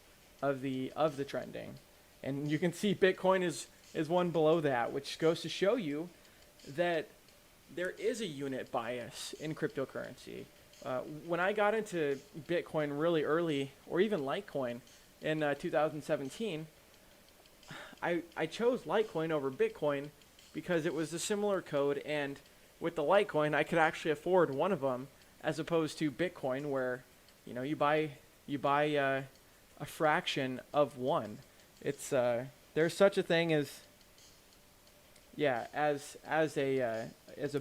of the trending, and you can see Bitcoin is one below that, which goes to show you that there is a unit bias in cryptocurrency. When I got into Bitcoin really early, or even Litecoin in 2017, I chose Litecoin over Bitcoin because it was a similar code, and with the Litecoin, I could actually afford one of them, as opposed to Bitcoin, where you buy a fraction of one. It's there's such a thing as a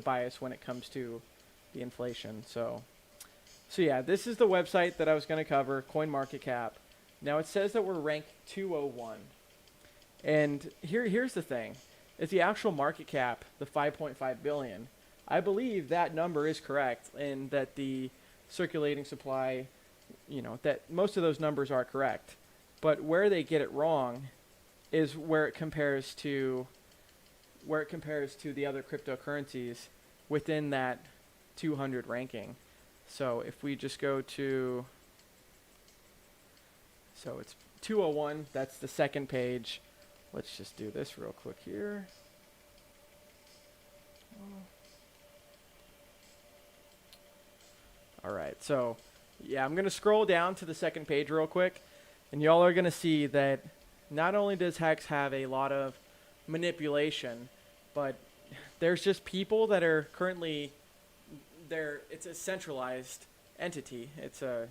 bias when it comes to the inflation. So yeah, this is the website that I was going to cover, CoinMarketCap. Now it says that we're ranked 201, And here's the thing: is the actual market cap, the 5.5 billion. I believe that number is correct, and that the circulating supply, that most of those numbers are correct. But where they get it wrong is where it compares to the other cryptocurrencies within that 200 ranking. So if we just go to, so it's 201, that's the second page. Let's just do this real quick here. All right, so yeah, I'm going to scroll down to the second page real quick, and y'all are going to see that not only does HEX have a lot of manipulation, but there's just people that are currently there. It's a centralized entity. It's a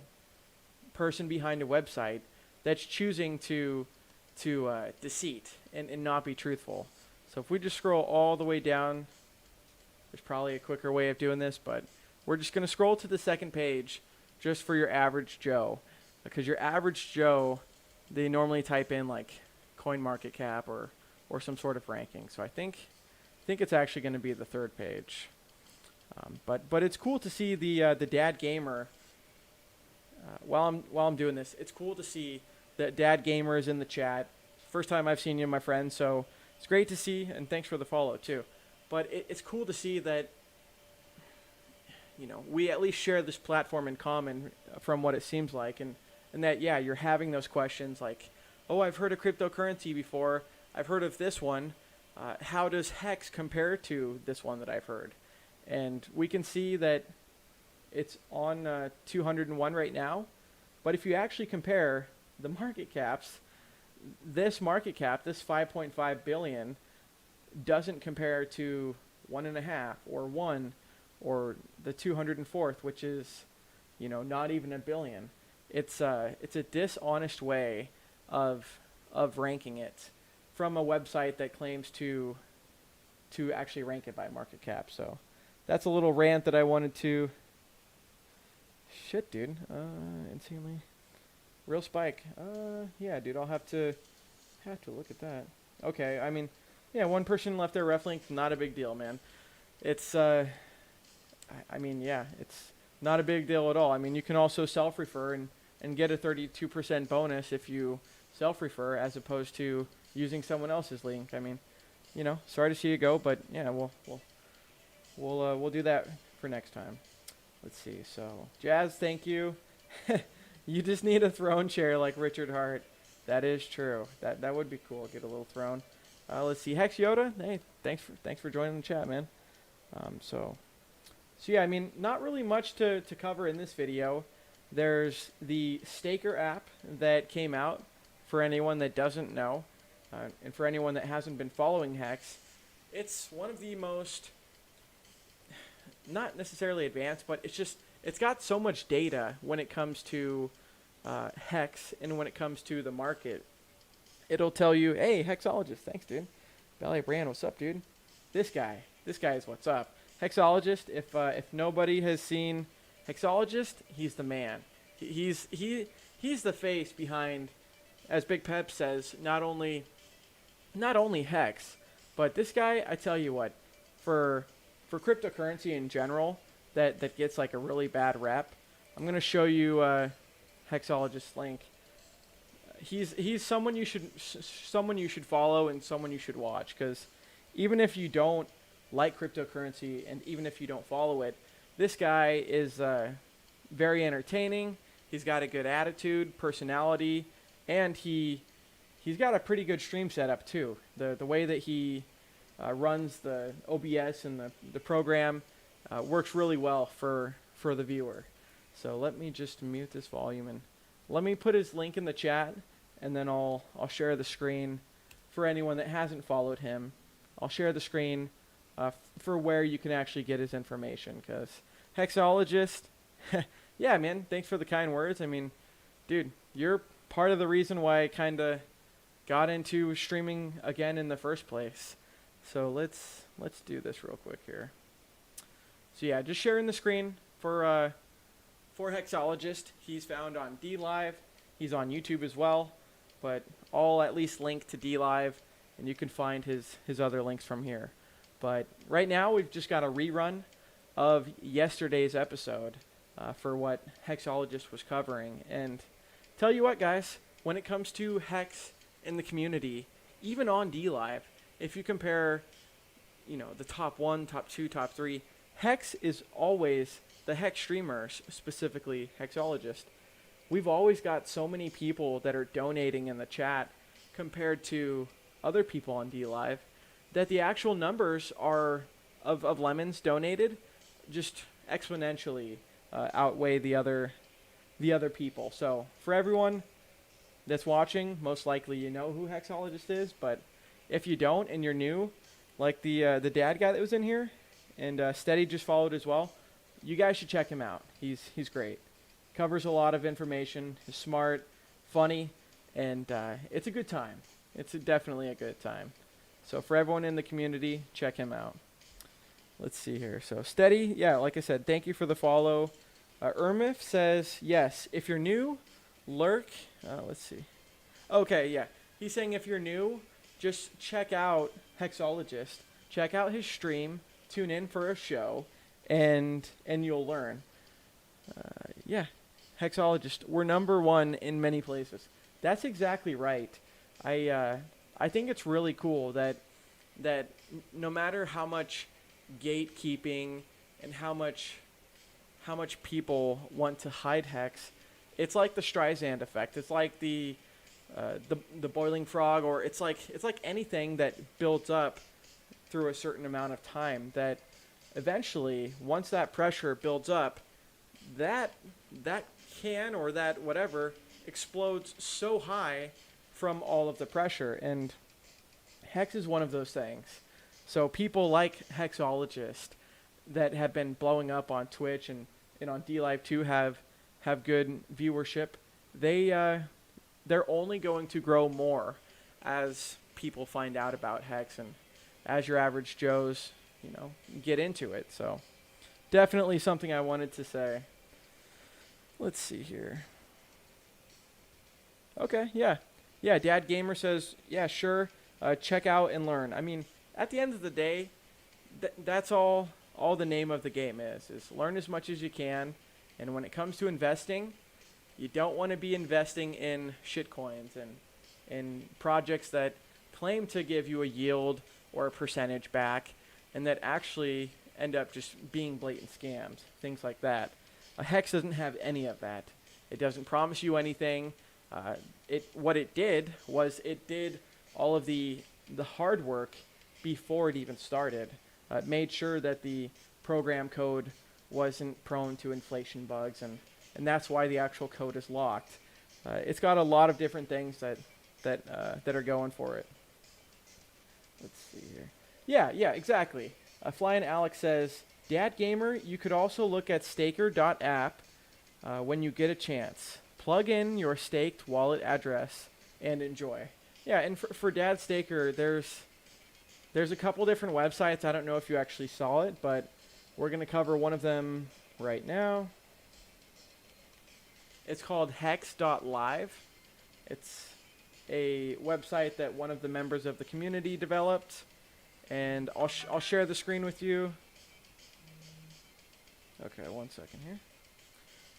person behind a website that's choosing to deceit and not be truthful. So if we just scroll all the way down, there's probably a quicker way of doing this, but we're just going to scroll to the second page just for your average Joe, because your average Joe, they normally type in like CoinMarketCap or some sort of ranking. So I think it's actually going to be the third page. But it's cool to see the Dad Gamer. While I'm doing this, it's cool to see that Dad Gamer is in the chat. First time I've seen you, my friend. So it's great to see, and thanks for the follow too. But it's cool to see that we at least share this platform in common, from what it seems like, and that you're having those questions like, oh, I've heard of cryptocurrency before. I've heard of this one. How does HEX compare to this one that I've heard? And we can see that it's on 201 right now. But if you actually compare the market caps, this market cap, this 5.5 billion, doesn't compare to 1.5 or 1 or the 204th, which is, not even a billion. It's a dishonest way of ranking it from a website that claims to actually rank it by market cap. So that's a little rant that I wanted to. Shit, dude. Insanely. Real spike. Yeah, dude. I'll have to look at that. Okay. I mean, yeah. One person left their ref link. Not a big deal, man. It's it's not a big deal at all. I mean, you can also self-refer and get a 32% bonus if you self-refer as opposed to using someone else's link. I mean, sorry to see you go, but yeah, we'll do that for next time. Let's see. So, Jazz, thank you. You just need a throne chair like Richard Hart. That is true. That would be cool. Get a little throne. Let's see. Hex Yoda. Hey, thanks for joining the chat, man. So yeah, I mean, not really much to cover in this video. There's the Staker app that came out for anyone that doesn't know, and for anyone that hasn't been following HEX. It's one of the most, not necessarily advanced, but it's got so much data when it comes to HEX and when it comes to the market. It'll tell you, hey, Hexologist, thanks, dude. BallietBran, what's up, dude? This guy is what's up. Hexologist, if nobody has seen Hexologist, he's the man. He's the face behind, as Big Pep says, not only HEX, but this guy, I tell you what, for cryptocurrency in general, that gets like a really bad rep. I'm gonna show you Hexologist's link. He's someone you should follow and someone you should watch, because even if you don't like cryptocurrency and even if you don't follow it, this guy is very entertaining. He's got a good attitude, personality, and he's got a pretty good stream setup too. The way that he runs the OBS and the program works really well for the viewer. So let me just mute this volume and let me put his link in the chat, and then I'll share the screen for anyone that hasn't followed him. I'll share the screen for where you can actually get his information, because Hexologist, yeah, man, thanks for the kind words. I mean, dude, you're part of the reason why I kind of got into streaming again in the first place. So let's do this real quick here. So yeah, just sharing the screen for Hexologist. He's found on DLive. He's on YouTube as well. but all at least linked to DLive, and you can find his other links from here. But right now we've just got a rerun of yesterday's episode for what Hexologist was covering. And tell you what, guys, when it comes to Hex in the community, even on DLive, if you compare, the top 1, top 2, top 3, Hex is always, the Hex streamers, specifically Hexologist, we've always got so many people that are donating in the chat compared to other people on DLive that the actual numbers are of lemons donated just exponentially outweigh the other people. So for everyone that's watching, most likely you know who Hexologist is, but if you don't and you're new, like the dad guy that was in here, and Steady just followed as well, you guys should check him out. He's great. Covers a lot of information. He's smart, funny, and it's a good time. It's definitely a good time. So for everyone in the community, check him out. Let's see here. So Steady, yeah, like I said, thank you for the follow. Ermif says, yes, if you're new, lurk. Let's see. Okay, yeah. He's saying if you're new, just check out Hexologist. Check out his stream. Tune in for a show, and you'll learn. Yeah, Hexologist. We're #1 in many places. That's exactly right. I think it's really cool that no matter how much gatekeeping and how much people want to hide Hex, it's like the Streisand effect. It's like the boiling frog, or it's like anything that builds up through a certain amount of time, that eventually, once that pressure builds up, that can, or that whatever, explodes so high from all of the pressure. And Hex is one of those things. So people like Hexologist that have been blowing up on Twitch and on DLive too have good viewership. They're only going to grow more as people find out about Hex, and as your average Joes, get into it. So definitely something I wanted to say. Let's see here. Okay, yeah. Yeah, Dad Gamer says, yeah, sure. Check out and learn. I mean, at the end of the day, that's all the name of the game is learn as much as you can. And when it comes to investing, you don't want to be investing in shitcoins and in projects that claim to give you a yield or a percentage back, and that actually end up just being blatant scams, things like that. Hex doesn't have any of that. It doesn't promise you anything. What it did was it did all of the hard work before it even started. It made sure that the program code wasn't prone to inflation bugs, and that's why the actual code is locked. It's got a lot of different things that are going for it. Let's see here. Yeah, exactly. Flying Alex says, Dad Gamer, you could also look at staker.app when you get a chance. Plug in your staked wallet address and enjoy. Yeah, and for Dad Staker, there's a couple different websites. I don't know if you actually saw it, but we're going to cover one of them right now. It's called hex.live. It's a website that one of the members of the community developed, and I'll share the screen with you. Okay, 1 second here.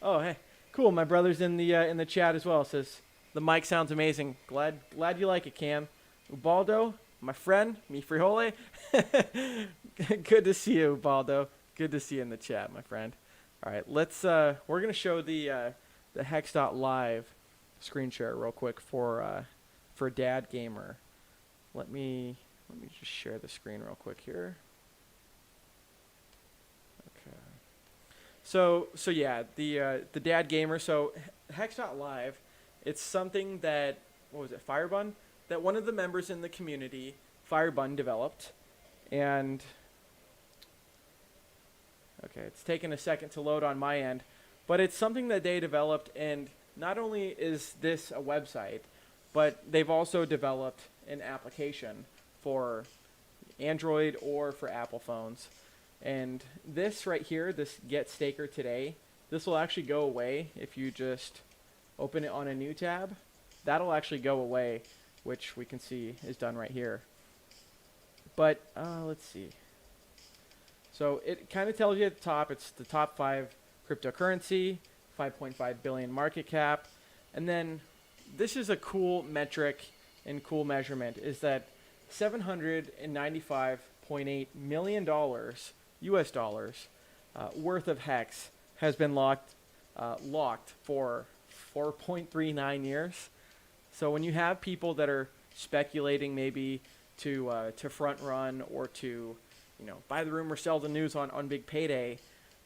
Oh, hey, cool. My brother's in the chat as well. Says the mic sounds amazing. Glad you like it, Cam. Ubaldo, my friend, mi frijole. Good to see you, Ubaldo. Good to see you in the chat, my friend. All right, we're gonna show the hex.live screen share real quick for Dad Gamer. Let me just share the screen real quick here. Okay. So yeah, the Dad Gamer. So hex.live, it's something that, what was it, Firebun? That one of the members in the community, Firebun, developed. And okay, it's taken a second to load on my end, but it's something that they developed, and not only is this a website, but they've also developed an application for Android or for Apple phones. And this right here, this Get Staker Today, this will actually go away if you just open it on a new tab. that'll actually go away, which we can see is done right here. But let's see. So it kind of tells you at the top, it's the top 5 cryptocurrency, 5.5 billion market cap. And then this is a cool metric and cool measurement, is that $795.8 million US dollars worth of HEX has been locked for 4.39 years. So when you have people that are speculating maybe to front run or to buy the rumor, sell the news on big payday,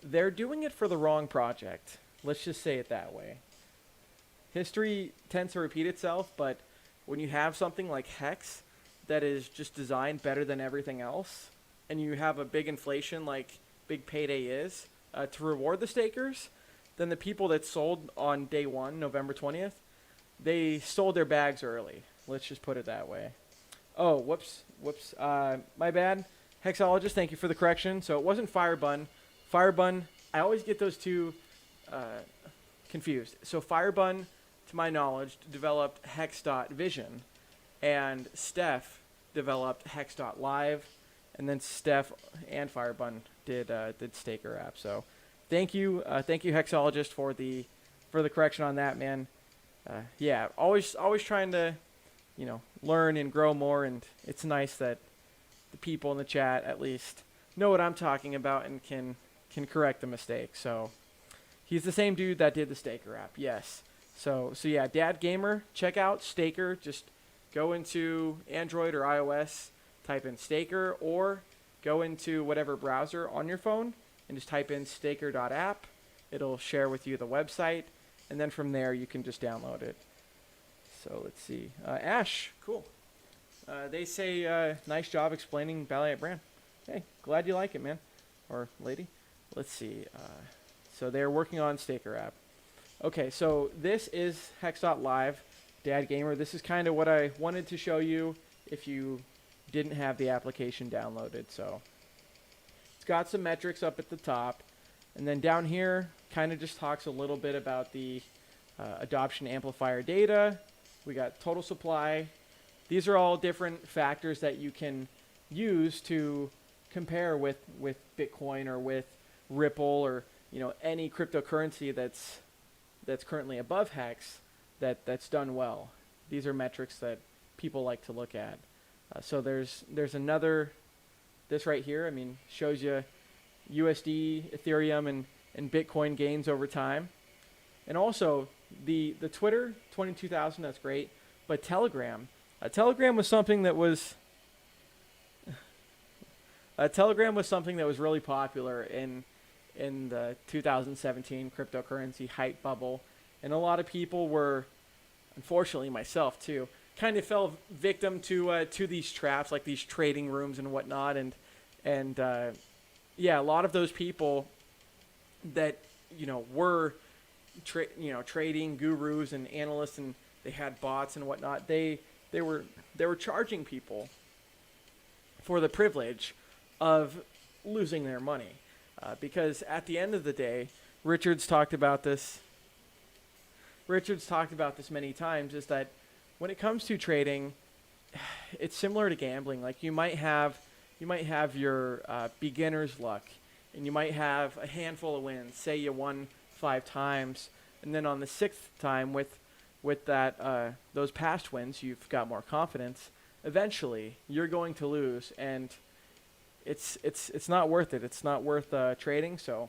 they're doing it for the wrong project. Let's just say it that way. History tends to repeat itself, but when you have something like HEX that is just designed better than everything else, and you have a big inflation like big payday is, to reward the stakers, then the people that sold on day 1, November 20th, they sold their bags early. Let's just put it that way. Oh, whoops. My bad. Hexologist, thank you for the correction. So it wasn't Firebun. Firebun, I always get those two confused. So Firebun, to my knowledge, developed Hex.Vision, and Steph developed Hex.Live, and then Steph and Firebun did Staker app. So thank you Hexologist for the correction on that, man. Yeah, always trying to learn and grow more, and it's nice that the people in the chat at least know what I'm talking about and can correct the mistake. So he's the same dude that did the Staker app. Yes. So yeah, Dad Gamer, check out Staker. Just go into Android or iOS, type in Staker, or go into whatever browser on your phone and just type in staker.app. It'll share with you the website, and then from there you can just download it. So let's see. Ash, cool. They say, nice job explaining BallietBran. Hey, glad you like it, man. Or lady. Let's see. So they're working on Staker app. Okay, so this is Hex.Live, Dad Gamer. This is kind of what I wanted to show you if you didn't have the application downloaded. So it's got some metrics up at the top. And then down here, kind of just talks a little bit about the adoption amplifier data. We got total supply. These are all different factors that you can use to compare with Bitcoin or with Ripple or any cryptocurrency that's currently above HEX that's done well. These are metrics that people like to look at. So there's another, this right here, shows you USD, Ethereum, and Bitcoin gains over time. And also the Twitter, 22,000, that's great. But Telegram was something that was really popular in the 2017 cryptocurrency hype bubble, and a lot of people were, unfortunately myself too, kind of fell victim to these traps, like these trading rooms and whatnot, and yeah, a lot of those people that were trading gurus and analysts, and they had bots and whatnot. They were charging people for the privilege of losing their money, because at the end of the day, Richard's talked about this many times, is that when it comes to trading, it's similar to gambling. Like you might have your beginner's luck, and you might have a handful of wins. Say you won 5 times, and then on the 6th time with that those past wins, you've got more confidence. Eventually, you're going to lose, and it's not worth it. It's not worth trading. So,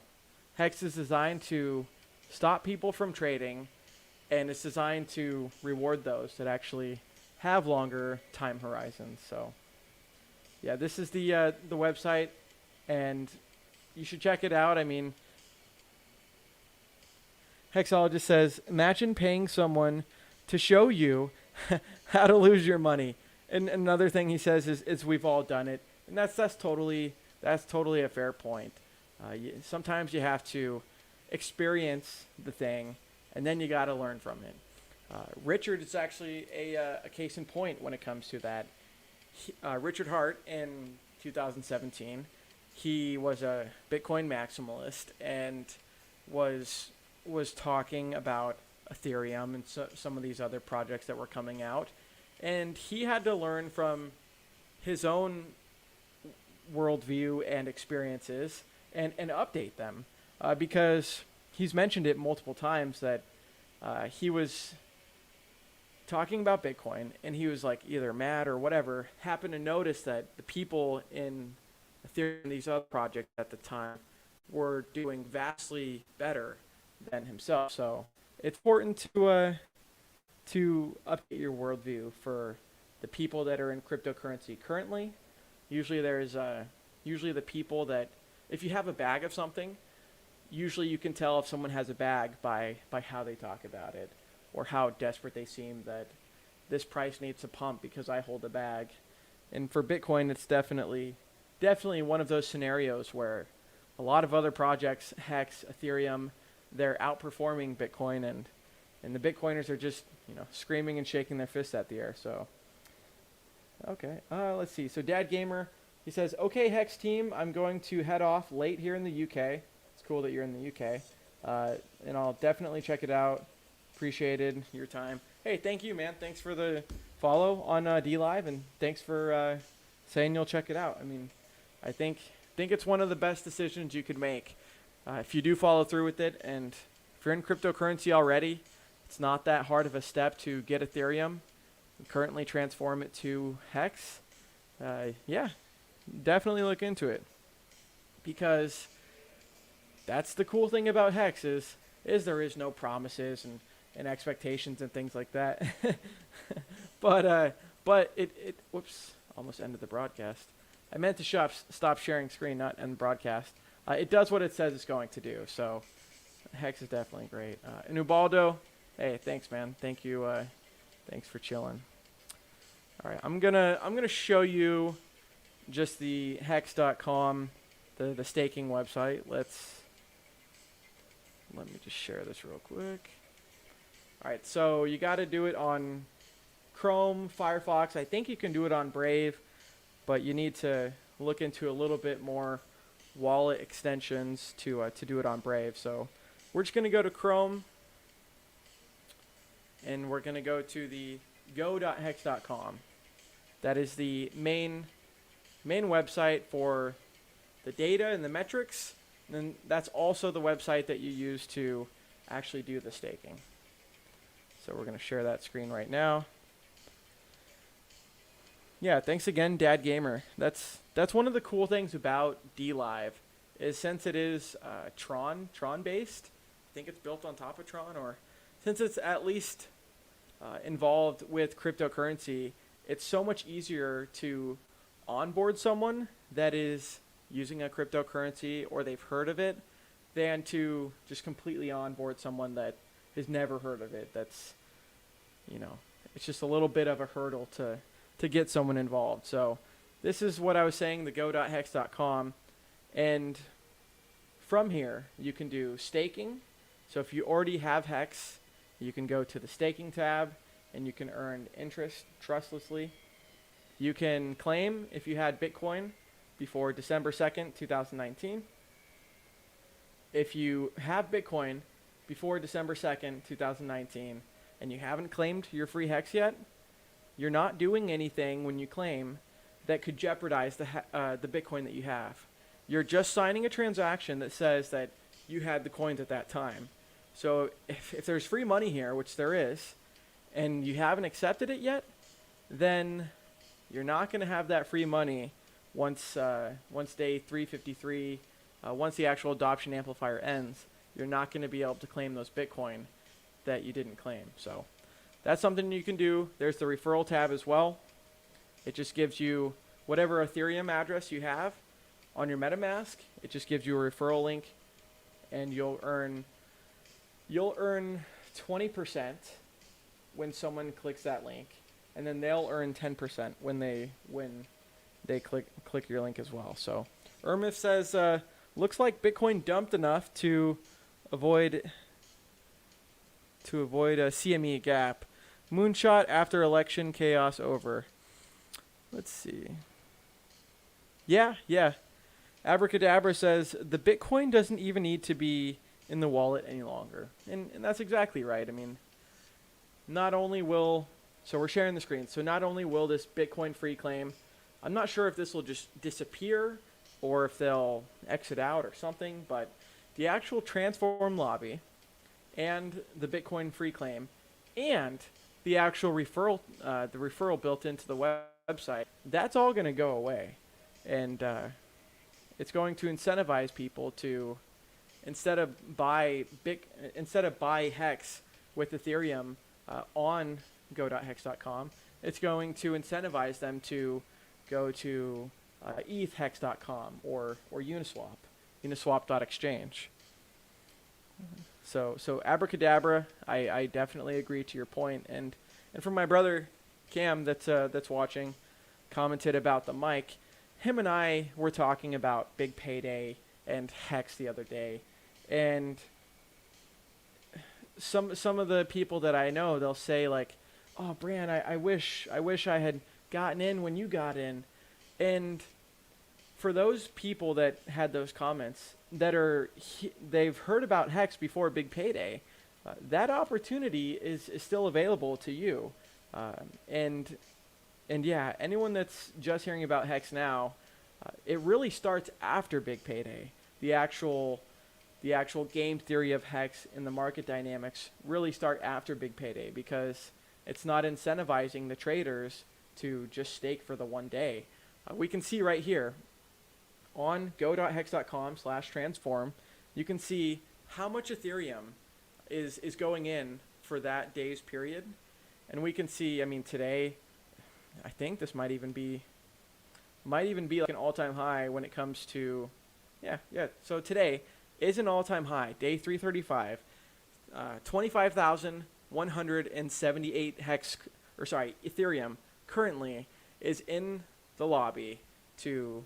HEX is designed to stop people from trading, and it's designed to reward those that actually have longer time horizons. So, yeah, this is the website, and you should check it out. Hexologist says, imagine paying someone to show you how to lose your money. And another thing he says is we've all done it, and that's totally a fair point. Sometimes you have to experience the thing, and then you got to learn from it. Richard is actually a case in point when it comes to that. Richard Hart in 2017, he was a Bitcoin maximalist and was talking about Ethereum and some of these other projects that were coming out. And he had to learn from his own worldview and experiences and update them because he's mentioned it multiple times that he was talking about Bitcoin and he was like either mad or whatever, happened to notice that the people in Ethereum and these other projects at the time were doing vastly better than himself. So it's important to update your worldview for the people that are in cryptocurrency currently. Usually there's usually the people that, if you have a bag of something, usually you can tell if someone has a bag by how they talk about it or how desperate they seem that this price needs to pump because I hold a bag. And for Bitcoin, it's definitely one of those scenarios where a lot of other projects, HEX, Ethereum, they're outperforming Bitcoin, and the Bitcoiners are just, screaming and shaking their fists at the air. So, okay, let's see. So Dad Gamer, he says, okay, HEX team, I'm going to head off late here in the UK. It's cool that you're in the UK. And I'll definitely check it out. Appreciated your time. Hey, thank you, man. Thanks for the follow on DLive, and thanks for saying you'll check it out. I mean, I think it's one of the best decisions you could make if you do follow through with it. And if you're in cryptocurrency already, it's not that hard of a step to get Ethereum and currently transform it to HEX. Yeah, definitely look into it, because that's the cool thing about HEX is there is no promises and expectations and things like that. but it whoops, almost ended the broadcast. I meant to stop sharing screen, not end broadcast. It does what it says it's going to do, so HEX is definitely great. And Ubaldo, hey, thanks, man. Thank you. Thanks for chilling. All right, I'm gonna show you just the hex.com, the staking website. Let me just share this real quick. All right, so you got to do it on Chrome, Firefox. I think you can do it on Brave, but you need to look into a little bit more wallet extensions to do it on Brave. So we're just going to go to Chrome, and we're going to go to the go.hex.com. That is the main website for the data and the metrics. And then that's also the website that you use to actually do the staking. So we're going to share that screen right now. Yeah, thanks again, Dad Gamer. That's one of the cool things about DLive is since it is Tron based. I think it's built on top of Tron, or since it's at least involved with cryptocurrency, it's so much easier to onboard someone that is using a cryptocurrency or they've heard of it than to just completely onboard someone that has never heard of it. That's, it's just a little bit of a hurdle to get someone involved. So this is what I was saying, the go.hex.com. And from here, you can do staking. So if you already have HEX, you can go to the staking tab and you can earn interest trustlessly. You can claim if you had Bitcoin before December 2nd, 2019. If you have Bitcoin before December 2nd, 2019, and you haven't claimed your free HEX yet, you're not doing anything when you claim that could jeopardize the Bitcoin that you have. You're just signing a transaction that says that you had the coins at that time. So if there's free money here, which there is, and you haven't accepted it yet, then you're not going to have that free money once day 353, once the actual adoption amplifier ends. You're not going to be able to claim those Bitcoin that you didn't claim. So that's something you can do. There's the referral tab as well. It just gives you whatever Ethereum address you have on your MetaMask. It just gives you a referral link, and you'll earn 20% when someone clicks that link, and then they'll earn 10% when they click your link as well. So Ermif says, looks like Bitcoin dumped enough to avoid a CME gap. Moonshot after election chaos over. Let's see. Yeah. Abracadabra says the Bitcoin doesn't even need to be in the wallet any longer. And that's exactly right. I mean, not only will, so we're sharing the screen, so not only will this Bitcoin free claim, I'm not sure if this will just disappear or if they'll exit out or something, but the actual transform lobby and the Bitcoin free claim and the actual referral built into the website, that's all going to go away. And it's going to incentivize people to, instead of buy HEX with Ethereum on go.hex.com, it's going to incentivize them to go to ethhex.com or uniswap.exchange. So abracadabra, I definitely agree to your point. And from my brother Cam that's watching, commented about the mic. Him and I were talking about Big Payday and HEX the other day, and some of the people that I know, they'll say like, "Oh, Bran, I wish I had gotten in when you got in." And for those people that had those comments, they've heard about HEX before Big Payday, that opportunity is still available to you. And yeah, anyone that's just hearing about HEX now, it really starts after Big Payday. The actual game theory of HEX and the market dynamics really start after Big Payday, because it's not incentivizing the traders to just stake for the one day. We can see right here on go.hex.com/transform, you can see how much Ethereum is going in for that day's period. And we can see, I mean, today, I think this might even be like an all-time high when it comes to, yeah. So today is an all-time high, day 335, 25,178 Ethereum currently is in the lobby to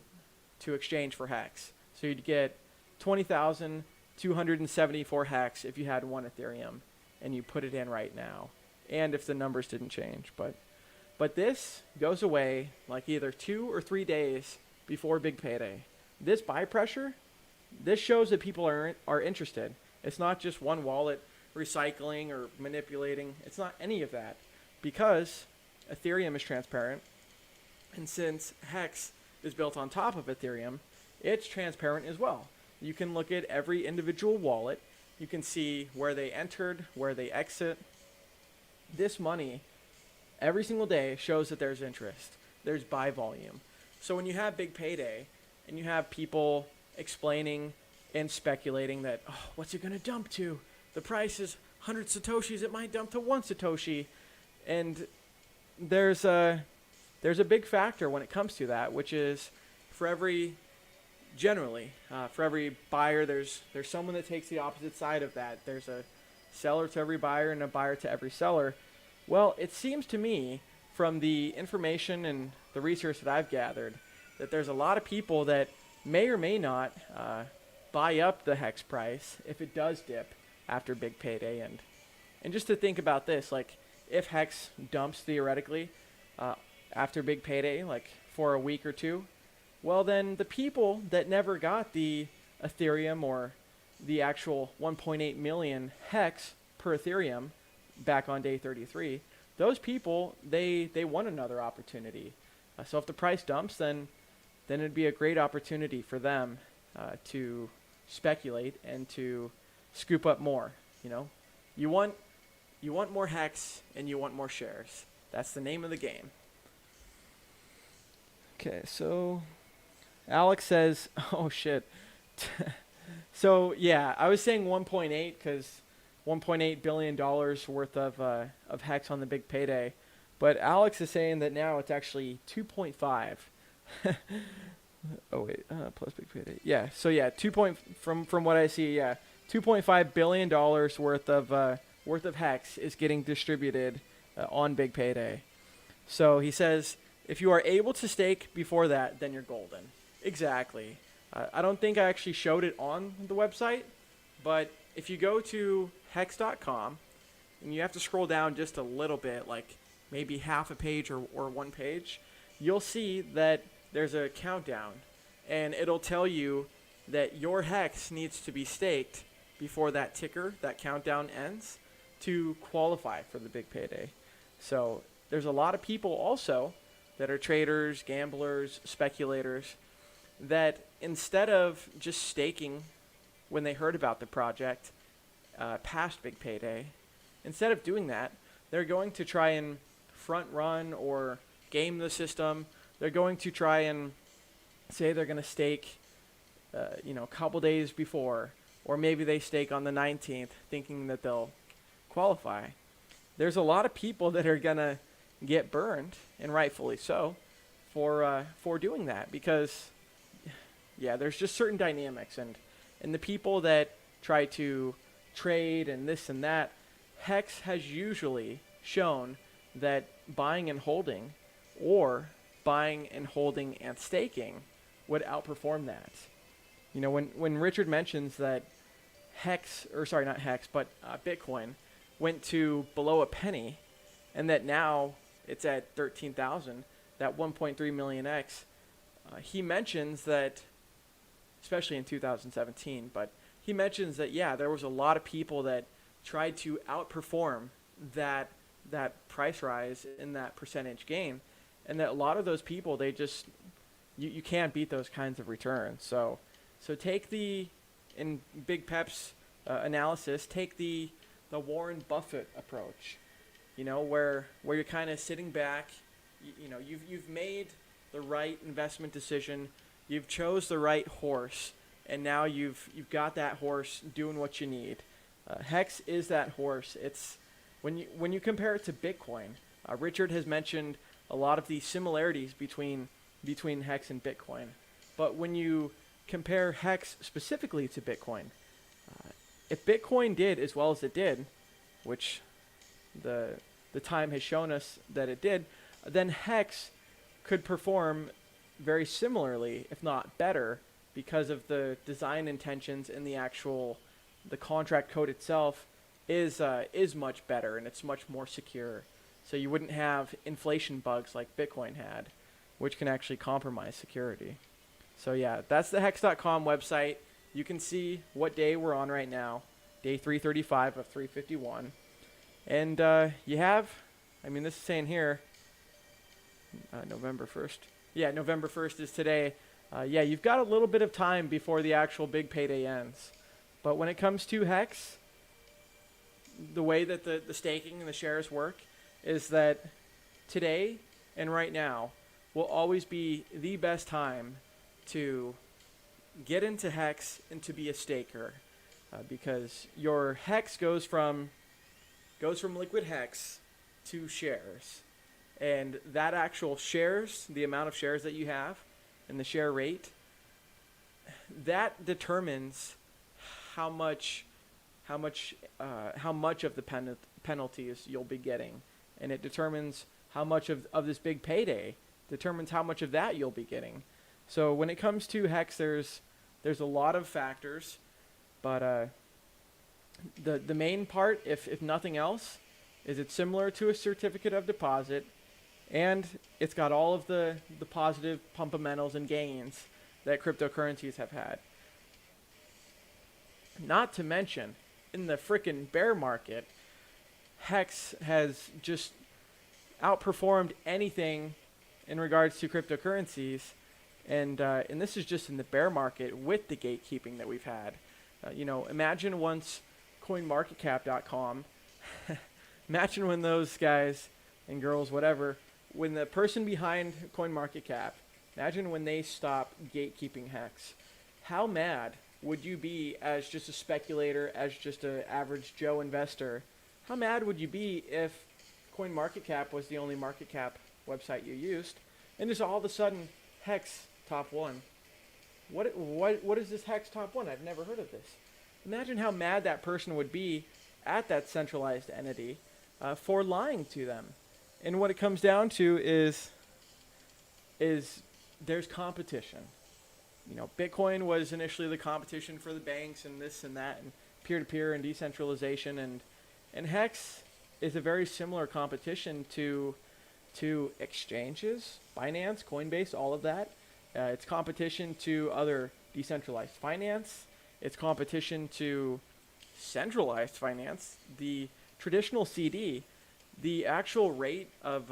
exchange for HEX. So you'd get 20,274 HEX if you had one Ethereum and you put it in right now, and if the numbers didn't change. But this goes away like either 2 or 3 days before Big Payday. This buy pressure, this shows that people are interested. It's not just one wallet recycling or manipulating. It's not any of that, because Ethereum is transparent, and since HEX is built on top of Ethereum, it's transparent as well. You can look at every individual wallet. You can see where they entered, where they exit. This money, every single day, shows that there's interest. There's buy volume. So when you have Big Payday and you have people explaining and speculating that, oh, what's it going to dump to? The price is 100 Satoshis. It might dump to 1 Satoshi. And there's a big factor when it comes to that, which is for every buyer, there's someone that takes the opposite side of that. There's a seller to every buyer and a buyer to every seller. Well, it seems to me, from the information and the research that I've gathered, that there's a lot of people that may or may not buy up the HEX price if it does dip after Big Payday. And just to think about this, like if HEX dumps theoretically after Big Payday, like for a week or two, well then the people that never got the Ethereum or the actual 1.8 million HEX per Ethereum back on day 33, those people, they want another opportunity. So if the price dumps, then it'd be a great opportunity for them to speculate and to scoop up more. You know, you want more HEX and you want more shares. That's the name of the game. Okay, so Alex says, oh shit. So yeah, I was saying 1.8 because $1.8 billion worth of HEX on the Big Payday, but Alex is saying that now it's actually 2.5. Oh wait, plus Big Payday. Yeah, so yeah, from what I see, yeah, $2.5 billion worth of HEX is getting distributed on Big Payday. So he says, if you are able to stake before that, then you're golden. Exactly. I don't think I actually showed it on the website, but if you go to hex.com, and you have to scroll down just a little bit, like maybe half a page or one page, you'll see that there's a countdown, and it'll tell you that your HEX needs to be staked before that ticker, that countdown ends, to qualify for the big payday. So there's a lot of people also that are traders, gamblers, speculators, that instead of just staking when they heard about the project past big payday, instead of doing that, they're going to try and front run or game the system. They're going to try and say they're going to stake, a couple days before, or maybe they stake on the 19th thinking that they'll qualify. There's a lot of people that are going to get burned, and rightfully so, for doing that, because there's just certain dynamics, and the people that try to trade and this and that, HEX has usually shown that buying and holding, or buying and holding and staking, would outperform that. When Richard mentions that Bitcoin went to below a penny, and that now it's at 13,000, that 1.3 million X, he mentions that, especially in 2017, but he mentions that, there was a lot of people that tried to outperform that price rise in that percentage gain, and that a lot of those people, they just, you can't beat those kinds of returns. So take in Big Pep's analysis, take the Warren Buffett approach, where you're kind of sitting back, you've made the right investment decision, you've chose the right horse, and now you've got that horse doing what you need. HEX is that horse. It's when you compare it to Bitcoin. Richard has mentioned a lot of the similarities between HEX and Bitcoin, but when you compare HEX specifically to Bitcoin, if Bitcoin did as well as it did, which the time has shown us that it did, then HEX could perform very similarly, if not better, because of the design intentions and the contract code itself is much better, and it's much more secure. So you wouldn't have inflation bugs like Bitcoin had, which can actually compromise security. So that's the hex.com website. You can see what day we're on right now, day 335 of 351. And this is saying here, November 1st. Yeah, November 1st is today. You've got a little bit of time before the actual big payday ends. But when it comes to HEX, the way that the staking and the shares work is that today and right now will always be the best time to get into HEX and to be a staker, because your HEX goes from liquid HEX to shares, and that actual shares, the amount of shares that you have and the share rate, that determines how much of the penalties you'll be getting, and it determines how much of this big payday determines how much of that you'll be getting. So when it comes to HEX, there's a lot of factors, but the main part, if nothing else, is it's similar to a certificate of deposit, and it's got all of the positive fundamentals and gains that cryptocurrencies have had. Not to mention, in the frickin' bear market, HEX has just outperformed anything in regards to cryptocurrencies, and this is just in the bear market with the gatekeeping that we've had. Imagine once CoinMarketCap.com, imagine when those guys and girls, whatever, when the person behind CoinMarketCap, imagine when they stop gatekeeping HEX. How mad would you be as just a speculator, as just an average Joe investor? How mad would you be if CoinMarketCap was the only market cap website you used, and just all of a sudden HEX top one? What is this HEX top one? I've never heard of this. Imagine how mad that person would be at that centralized entity for lying to them. And what it comes down to is there's competition. Bitcoin was initially the competition for the banks and this and that, and peer-to-peer and decentralization, and HEX is a very similar competition to exchanges, Binance, Coinbase, all of that. It's competition to other decentralized finance. It's competition to centralized finance, the traditional CD, the actual rate of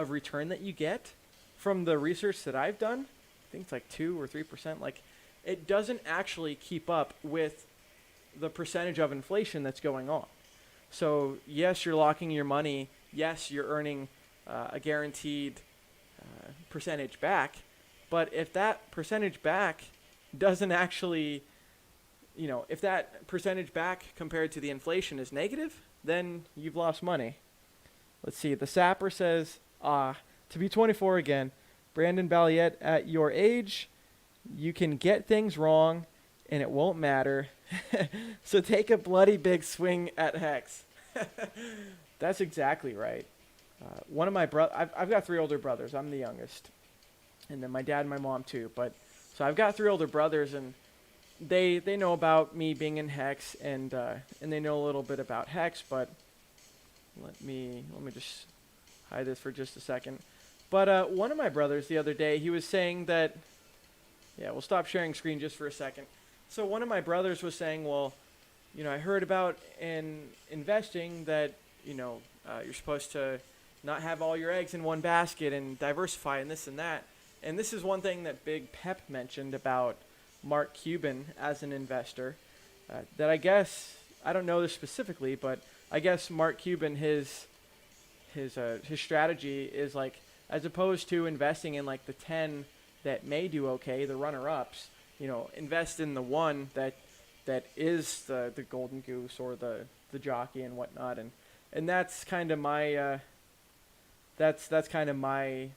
return that you get from the research that I've done, I think it's like 2 or 3%. Like, it doesn't actually keep up with the percentage of inflation that's going on. So yes, you're locking your money. Yes, you're earning a guaranteed percentage back. But if that percentage back doesn't actually, if that percentage back compared to the inflation is negative, then you've lost money. Let's see. The Sapper says, to be 24 again, Brandon Balliet, at your age, you can get things wrong and it won't matter. So take a bloody big swing at HEX. That's exactly right. One of my I've got 3 older brothers. I'm the youngest. And then my dad and my mom too. So I've got 3 older brothers, and they know about me being in HEX, and they know a little bit about HEX, but let me just hide this for just a second. But one of my brothers the other day, he was saying that, yeah, we'll stop sharing screen just for a second. So one of my brothers was saying, well, I heard about in investing that, you're supposed to not have all your eggs in one basket and diversify and this and that. And this is one thing that Big Pep mentioned about Mark Cuban as an investor, that I guess, I don't know this specifically, but I guess Mark Cuban, his strategy is like, as opposed to investing in like the 10 that may do okay, the runner-ups, invest in the one that is the golden goose or the jockey and whatnot, and that's kind of my that's kind of my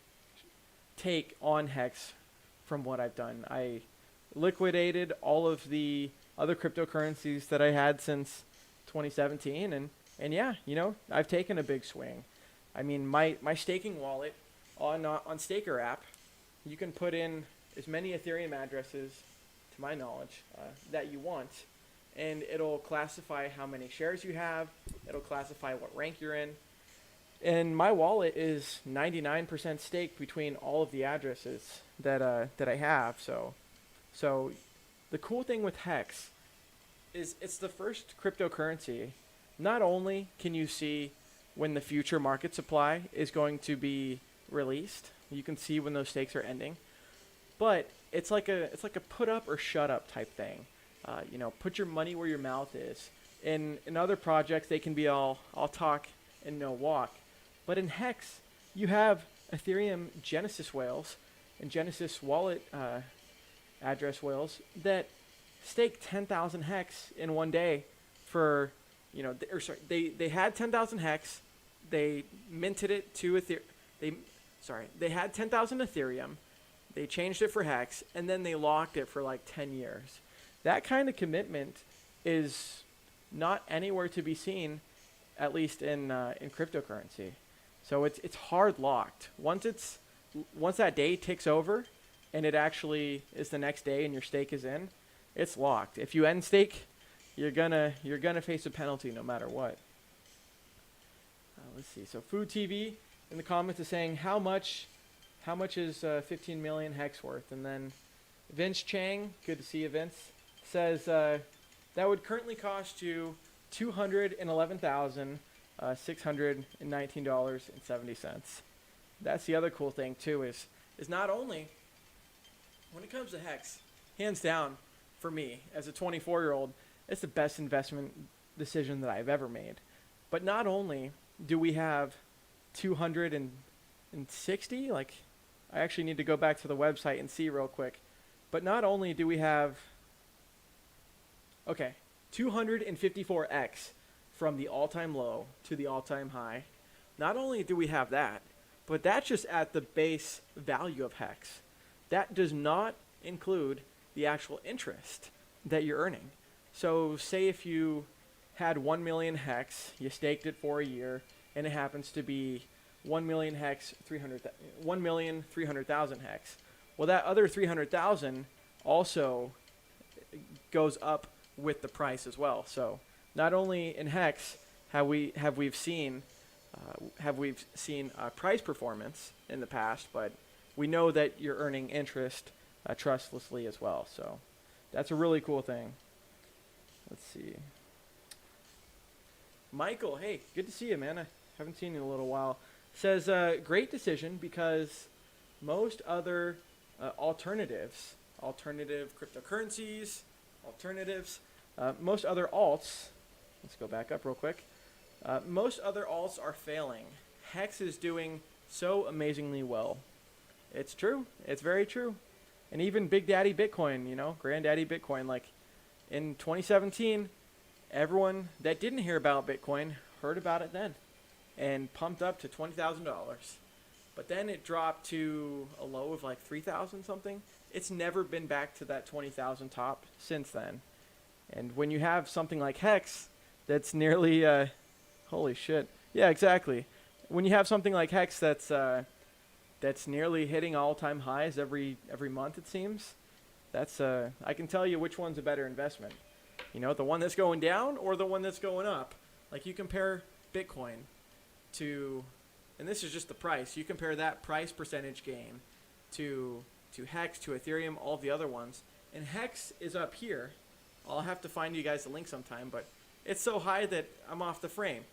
take on HEX from what I've done. I liquidated all of the other cryptocurrencies that I had since 2017, and yeah, I've taken a big swing. I mean, my staking wallet on Staker app, you can put in as many Ethereum addresses, to my knowledge, that you want, and it'll classify how many shares you have. It'll classify what rank you're in. And my wallet is 99% staked between all of the addresses that I have. So the cool thing with HEX is it's the first cryptocurrency. Not only can you see when the future market supply is going to be released, you can see when those stakes are ending, but it's like a put up or shut up type thing. Put your money where your mouth is. In other projects, they can be all talk and no walk. But in HEX, you have Ethereum Genesis whales and Genesis wallet address whales that stake 10,000 HEX in one day for, they had 10,000 HEX, they minted it to they had 10,000 Ethereum, they changed it for HEX, and then they locked it for like 10 years. That kind of commitment is not anywhere to be seen, at least in cryptocurrency. So it's hard locked. Once that day ticks over, and it actually is the next day, and your stake is in, it's locked. If you end stake, you're gonna face a penalty no matter what. Let's see. So Food TV in the comments is saying how much is 15 million HEX worth, and then Vince Chang, good to see you, Vince, says that would currently cost you $211,619.70. That's the other cool thing too, is not only when it comes to HEX, hands down for me as a 24-year-old, it's the best investment decision that I've ever made. But not only do we have 260, like I actually need to go back to the website and see real quick. But not only do we have 254x from the all-time low to the all-time high. Not only do we have that, but that's just at the base value of HEX. That does not include the actual interest that you're earning. So say if you had 1 million HEX, you staked it for a year, and it happens to be 1 million HEX, 1,300,000 HEX. Well, that other 300,000 also goes up with the price as well. So not only in HEX have we seen price performance in the past, but we know that you're earning interest trustlessly as well. So that's a really cool thing. Let's see. Michael, hey, good to see you, man. I haven't seen you in a little while. Says, great decision because most other alternative cryptocurrencies, alternatives, most other alts, let's go back up real quick. Most other alts are failing. HEX is doing so amazingly well. It's true. It's very true. And even Big Daddy Bitcoin, Granddaddy Bitcoin, like in 2017, everyone that didn't hear about Bitcoin heard about it then and pumped up to $20,000. But then it dropped to a low of like 3,000 something. It's never been back to that 20,000 top since then. And when you have something like HEX that's nearly, holy shit. Yeah, exactly. When you have something like HEX that's nearly hitting all-time highs every month, it seems, that's I can tell you which one's a better investment. The one that's going down or the one that's going up. Like you compare Bitcoin to, and this is just the price, you compare that price percentage gain to HEX, to Ethereum, all the other ones, and HEX is up here. I'll have to find you guys the link sometime, but it's so high that I'm off the frame.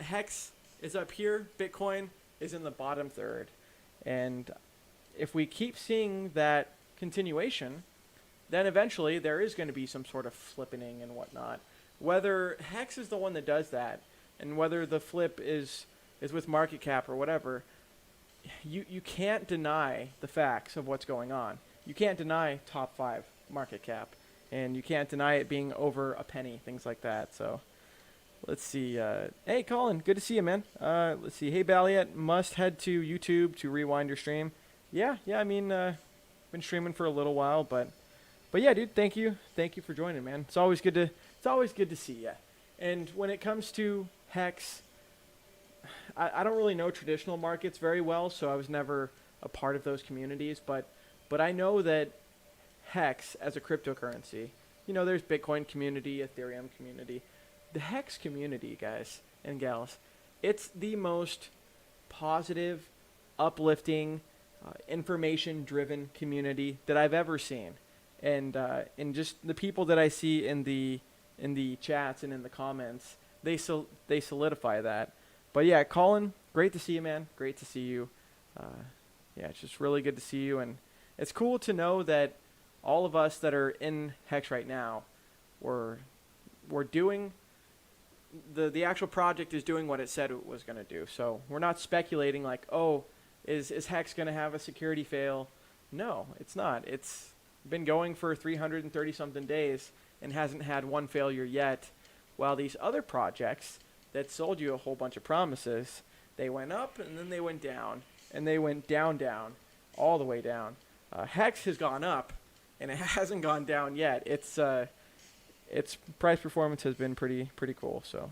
HEX is up here, Bitcoin is in the bottom third. And if we keep seeing that continuation, then eventually there is going to be some sort of flippening and whatnot. Whether HEX is the one that does that, and whether the flip is with market cap or whatever, you can't deny the facts of what's going on. You can't deny top 5 market cap, and you can't deny it being over a penny, things like that. So let's see. Hey, Colin, good to see you, man. Let's see. Hey, Balliet, must head to YouTube to rewind your stream. Yeah. I mean, been streaming for a little while, but yeah, dude. Thank you for joining, man. It's always good to see you. And when it comes to HEX, I don't really know traditional markets very well, so I was never a part of those communities. But I know that HEX as a cryptocurrency, there's Bitcoin community, Ethereum community. The HEX community, guys and gals, it's the most positive, uplifting, information-driven community that I've ever seen. And just the people that I see in the chats and in the comments, they solidify that. But yeah, Colin, great to see you, man. Great to see you. Yeah, it's just really good to see you, and it's cool to know that all of us that are in HEX right now, we're doing the actual project is doing what it said it was going to do. So we're not speculating like, oh, is HEX going to have a security fail? No, it's not. It's been going for 330 something days and hasn't had one failure yet. While these other projects that sold you a whole bunch of promises, they went up and then they went down, and they went down, all the way down. HEX has gone up, and it hasn't gone down yet. Its price performance has been pretty cool. So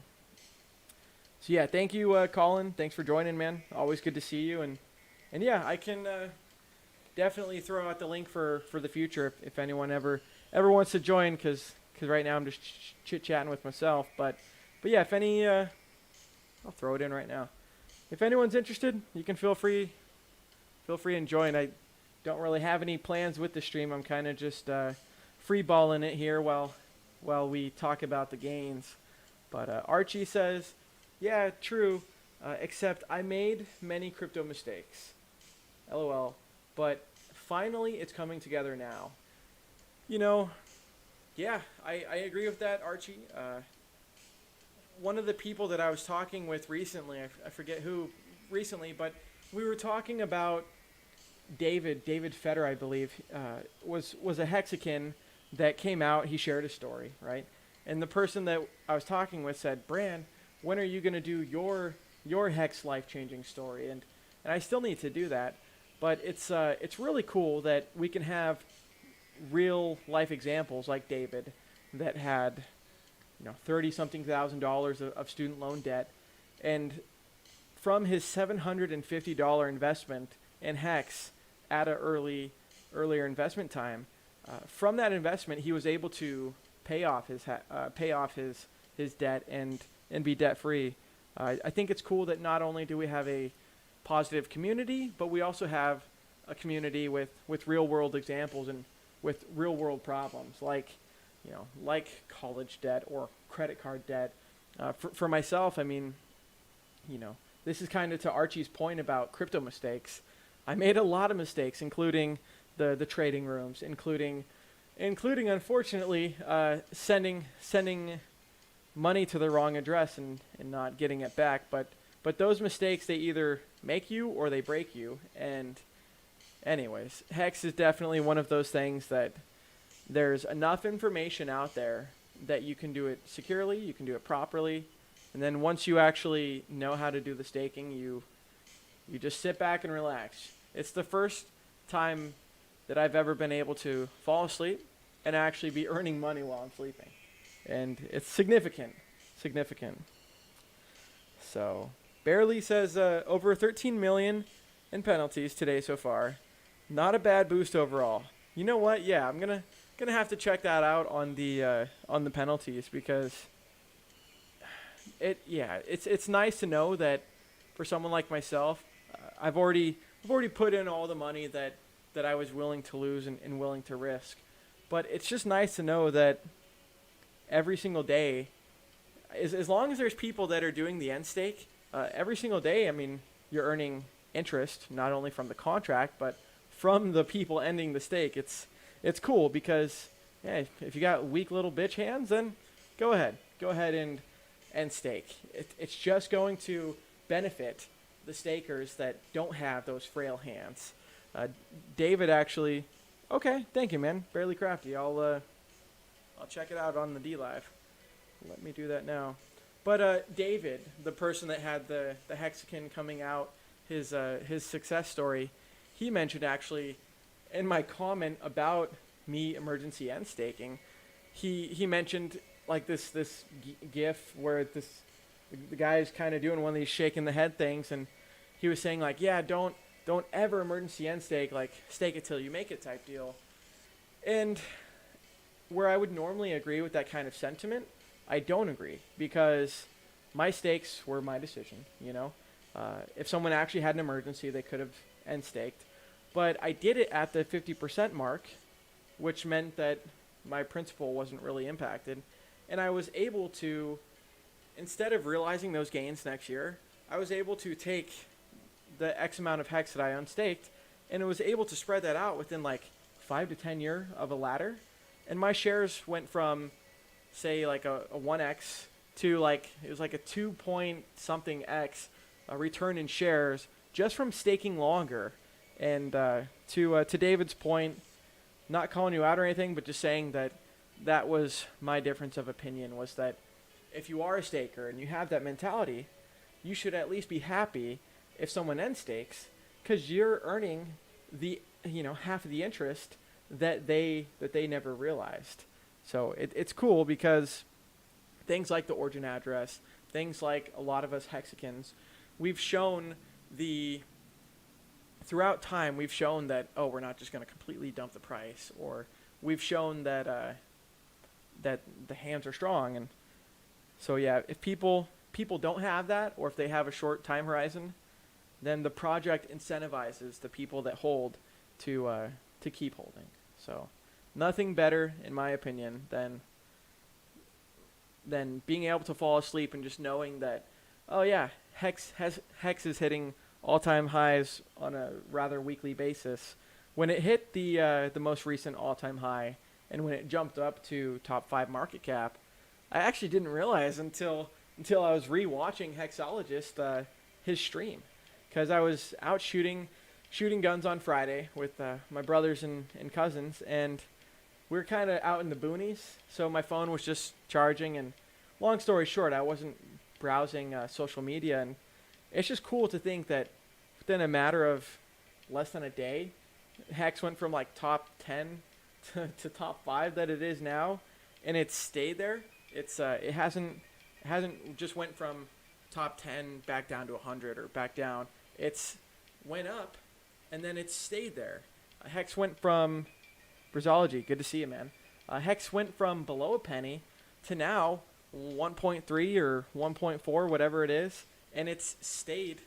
yeah, thank you, Colin. Thanks for joining, man. Always good to see you. And yeah, I can definitely throw out the link for the future if anyone ever wants to join, because right now I'm just chit-chatting with myself. But yeah, if any, I'll throw it in right now. If anyone's interested, you can feel free and join. I don't really have any plans with the stream. I'm kind of just free-balling it here while we talk about the gains. But Archie says, yeah, true, except I made many crypto mistakes. LOL. But finally, it's coming together now. Yeah, I agree with that, Archie. One of the people that I was talking with recently, I forget who recently, but we were talking about David Fetter, I believe, was a Hexican that came out. He shared a story, right? And the person that I was talking with said, Bran, when are you going to do your Hex life-changing story? And I still need to do that. But it's really cool that we can have real life examples like David that had $30-something thousand of student loan debt, and from his $750 investment in HEX at an earlier investment time, from that investment he was able to pay off his debt and be debt free. I think it's cool that not only do we have a positive community, but we also have a community with real world examples and with real world problems like college debt or credit card debt For myself, I mean, this is kind of to Archie's point about crypto mistakes. I made a lot of mistakes, including the trading rooms, including unfortunately sending money to the wrong address and not getting it back. But those mistakes, they either make you or they break you. And anyways, Hex is definitely one of those things that there's enough information out there that you can do it securely, you can do it properly, and then once you actually know how to do the staking, you just sit back and relax. It's the first time that I've ever been able to fall asleep and actually be earning money while I'm sleeping. And it's significant. So, Barely says over 13 million in penalties today so far. Not a bad boost overall. You know what? Yeah, I'm gonna have to check that out on the penalties, because it's nice to know that for someone like myself, I've already put in all the money that I was willing to lose and willing to risk. But it's just nice to know that every single day, as long as there's people that are doing the end stake, every single day, I mean, you're earning interest, not only from the contract, but from the people ending the stake. It's cool because, yeah, if you got weak little bitch hands, then go ahead and stake. It's just going to benefit the stakers that don't have those frail hands. David actually, okay, thank you, man. Barely Crafty. I'll check it out on the D Live. Let me do that now. But David, the person that had the Hexakin coming out, his success story, he mentioned actually in my comment about me emergency end staking, he mentioned like this gif where the guy is kind of doing one of these shaking the head things, and he was saying like, yeah, don't ever emergency end stake, like stake it till you make it type deal. And where I would normally agree with that kind of sentiment, I don't agree, because my stakes were my decision, If someone actually had an emergency, they could have end staked. But I did it at the 50% mark, which meant that my principal wasn't really impacted. And I was able to, instead of realizing those gains next year, I was able to take the X amount of Hex that I unstaked, and it was able to spread that out within like 5 to 10 year of a ladder. And my shares went from, say, like a 1x to like, it was like a 2 point something x return in shares just from staking longer. And to David's point, not calling you out or anything, but just saying that was my difference of opinion, was that if you are a staker and you have that mentality, you should at least be happy if someone end stakes, because you're earning the half of the interest that they never realized. So it's cool, because things like the origin address, things like a lot of us Hexicans, throughout time, we've shown that, we're not just going to completely dump the price, or we've shown that that the hands are strong. And so, yeah, if people don't have that, or if they have a short time horizon, then the project incentivizes the people that hold to keep holding. So nothing better, in my opinion, than being able to fall asleep and just knowing that, oh yeah, Hex is hitting all-time highs on a rather weekly basis. When it hit the most recent all-time high, and when it jumped up to top 5 market cap, I actually didn't realize until I was re-watching Hexologist his stream, because I was out shooting guns on Friday with my brothers and cousins, and we were kind of out in the boonies, so my phone was just charging, and long story short, I wasn't browsing social media, and it's just cool to think that within a matter of less than a day, Hex went from like top 10 to top 5 that it is now, and it's stayed there. It hasn't just went from top 10 back down to 100 or back down. It's went up, and then it's stayed there. Hex went from Brizology, good to see you, man. Hex went from below a penny to now 1.3 or 1.4, whatever it is, and it's stayed.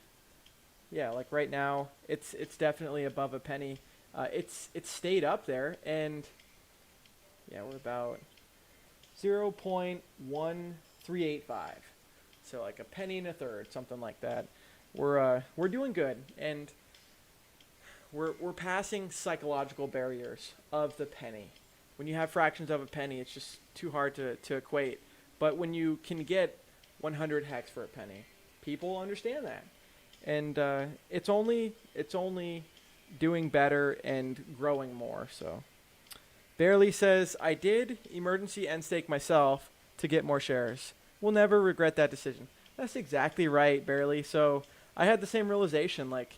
Yeah, like right now, it's definitely above a penny. It's stayed up there, and yeah, we're about 0.1385. So like a penny and a third, something like that. We're doing good, and we're passing psychological barriers of the penny. When you have fractions of a penny, it's just too hard to equate. But when you can get 100 hex for a penny, people understand that, and it's only doing better and growing more. So Barely says, I did emergency end stake myself to get more shares. Will never regret that decision. That's exactly right, Barely. So I had the same realization, like,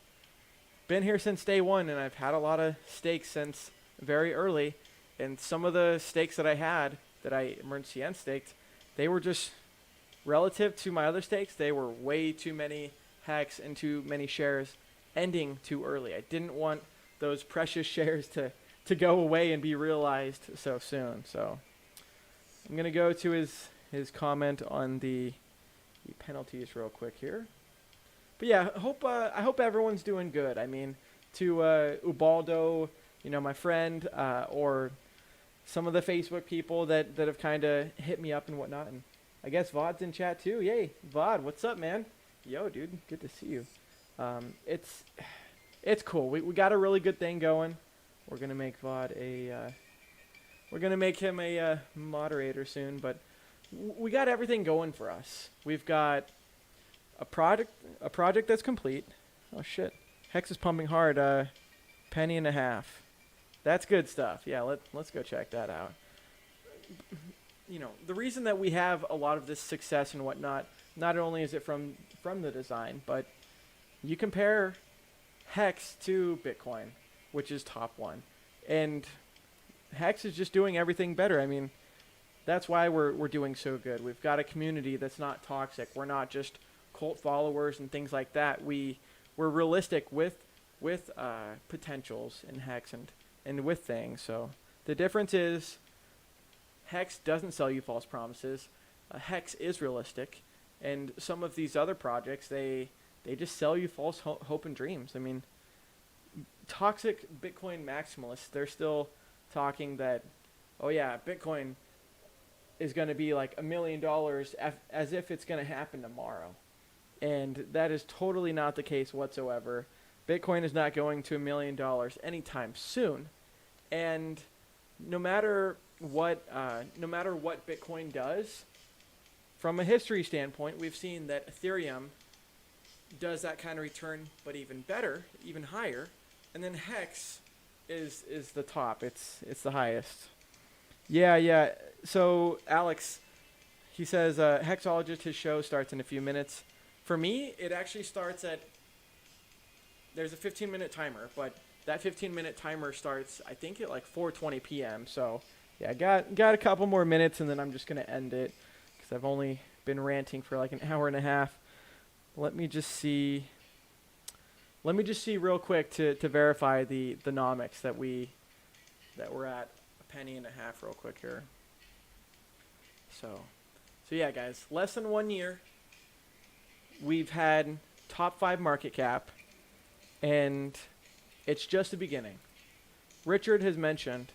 been here since day one, and I've had a lot of stakes since very early, and some of the stakes that I had that I emergency end staked, they were just relative to my other stakes, they were way too many hex and too many shares ending too early. I didn't want those precious shares to go away and be realized so soon. So I'm going to go to his comment on the penalties real quick here. But yeah, I hope everyone's doing good. I mean, to Ubaldo, my friend, or some of the Facebook people that have kind of hit me up and whatnot. And I guess Vod's in chat too. Yay, Vod, what's up, man? Yo, dude, good to see you. It's cool. We got a really good thing going. We're gonna make Vod we're gonna make him a moderator soon. But we got everything going for us. We've got a project that's complete. Oh shit, Hex is pumping hard. Penny and a half. That's good stuff. Yeah, let's go check that out. The reason that we have a lot of this success and whatnot, not only is it from the design, but you compare Hex to Bitcoin, which is top one, and Hex is just doing everything better. I mean, that's why we're doing so good. We've got a community that's not toxic. We're not just cult followers and things like that. We're realistic with potentials in Hex and with things. So the difference is Hex doesn't sell you false promises. Hex is realistic, and some of these other projects they just sell you false hope and dreams. I mean, toxic Bitcoin maximalists, they're still talking that, oh yeah, Bitcoin is going to be like $1 million as if it's going to happen tomorrow. And that is totally not the case whatsoever. Bitcoin is not going to $1 million anytime soon. And no matter what Bitcoin does, from a history standpoint, we've seen that Ethereum does that kind of return, but even better, even higher. And then Hex is the top. It's the highest. Yeah. So Alex, he says Hexologist, his show starts in a few minutes. For me, it actually starts there's a 15-minute timer, but that 15-minute timer starts, I think, at like 4:20 p.m. So yeah, got a couple more minutes, and then I'm just gonna end it because I've only been ranting for like an hour and a half. Let me just see real quick to verify the nomics that we're at a penny and a half real quick here. So yeah, guys, less than 1 year. We've had top 5 market cap, and it's just the beginning. Richard has mentioned,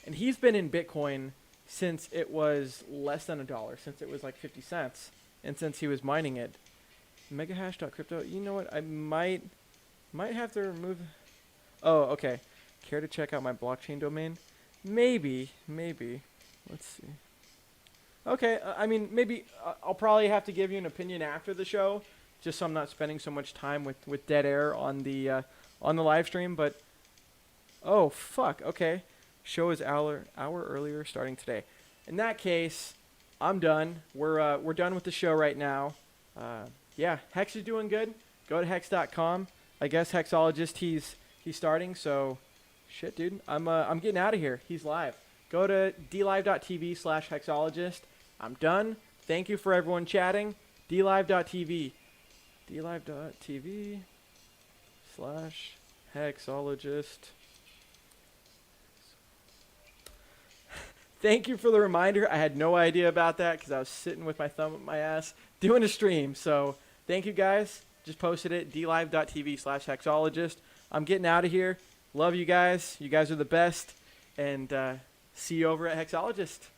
and he's been in Bitcoin since it was less than $1, since it was like 50 cents, and since he was mining it. Megahash.crypto. You know what? I might have to remove. Oh, okay. Care to check out my blockchain domain? Maybe. Let's see. Okay. I mean, maybe I'll probably have to give you an opinion after the show, just so I'm not spending so much time with dead air on the live stream. But oh fuck. Okay. Show is hour earlier, starting today. In that case, I'm done. We're done with the show right now. Yeah, Hex is doing good. Go to hex.com. I guess Hexologist he's starting. So, shit, dude. I'm getting out of here. He's live. Go to dlive.tv/Hexologist. I'm done. Thank you for everyone chatting. dlive.tv. dlive.tv/Hexologist. Thank you for the reminder. I had no idea about that because I was sitting with my thumb up my ass doing a stream. So thank you guys. Just posted it. dlive.tv/Hexologist. I'm getting out of here. Love you guys. You guys are the best. And see you over at Hexologist.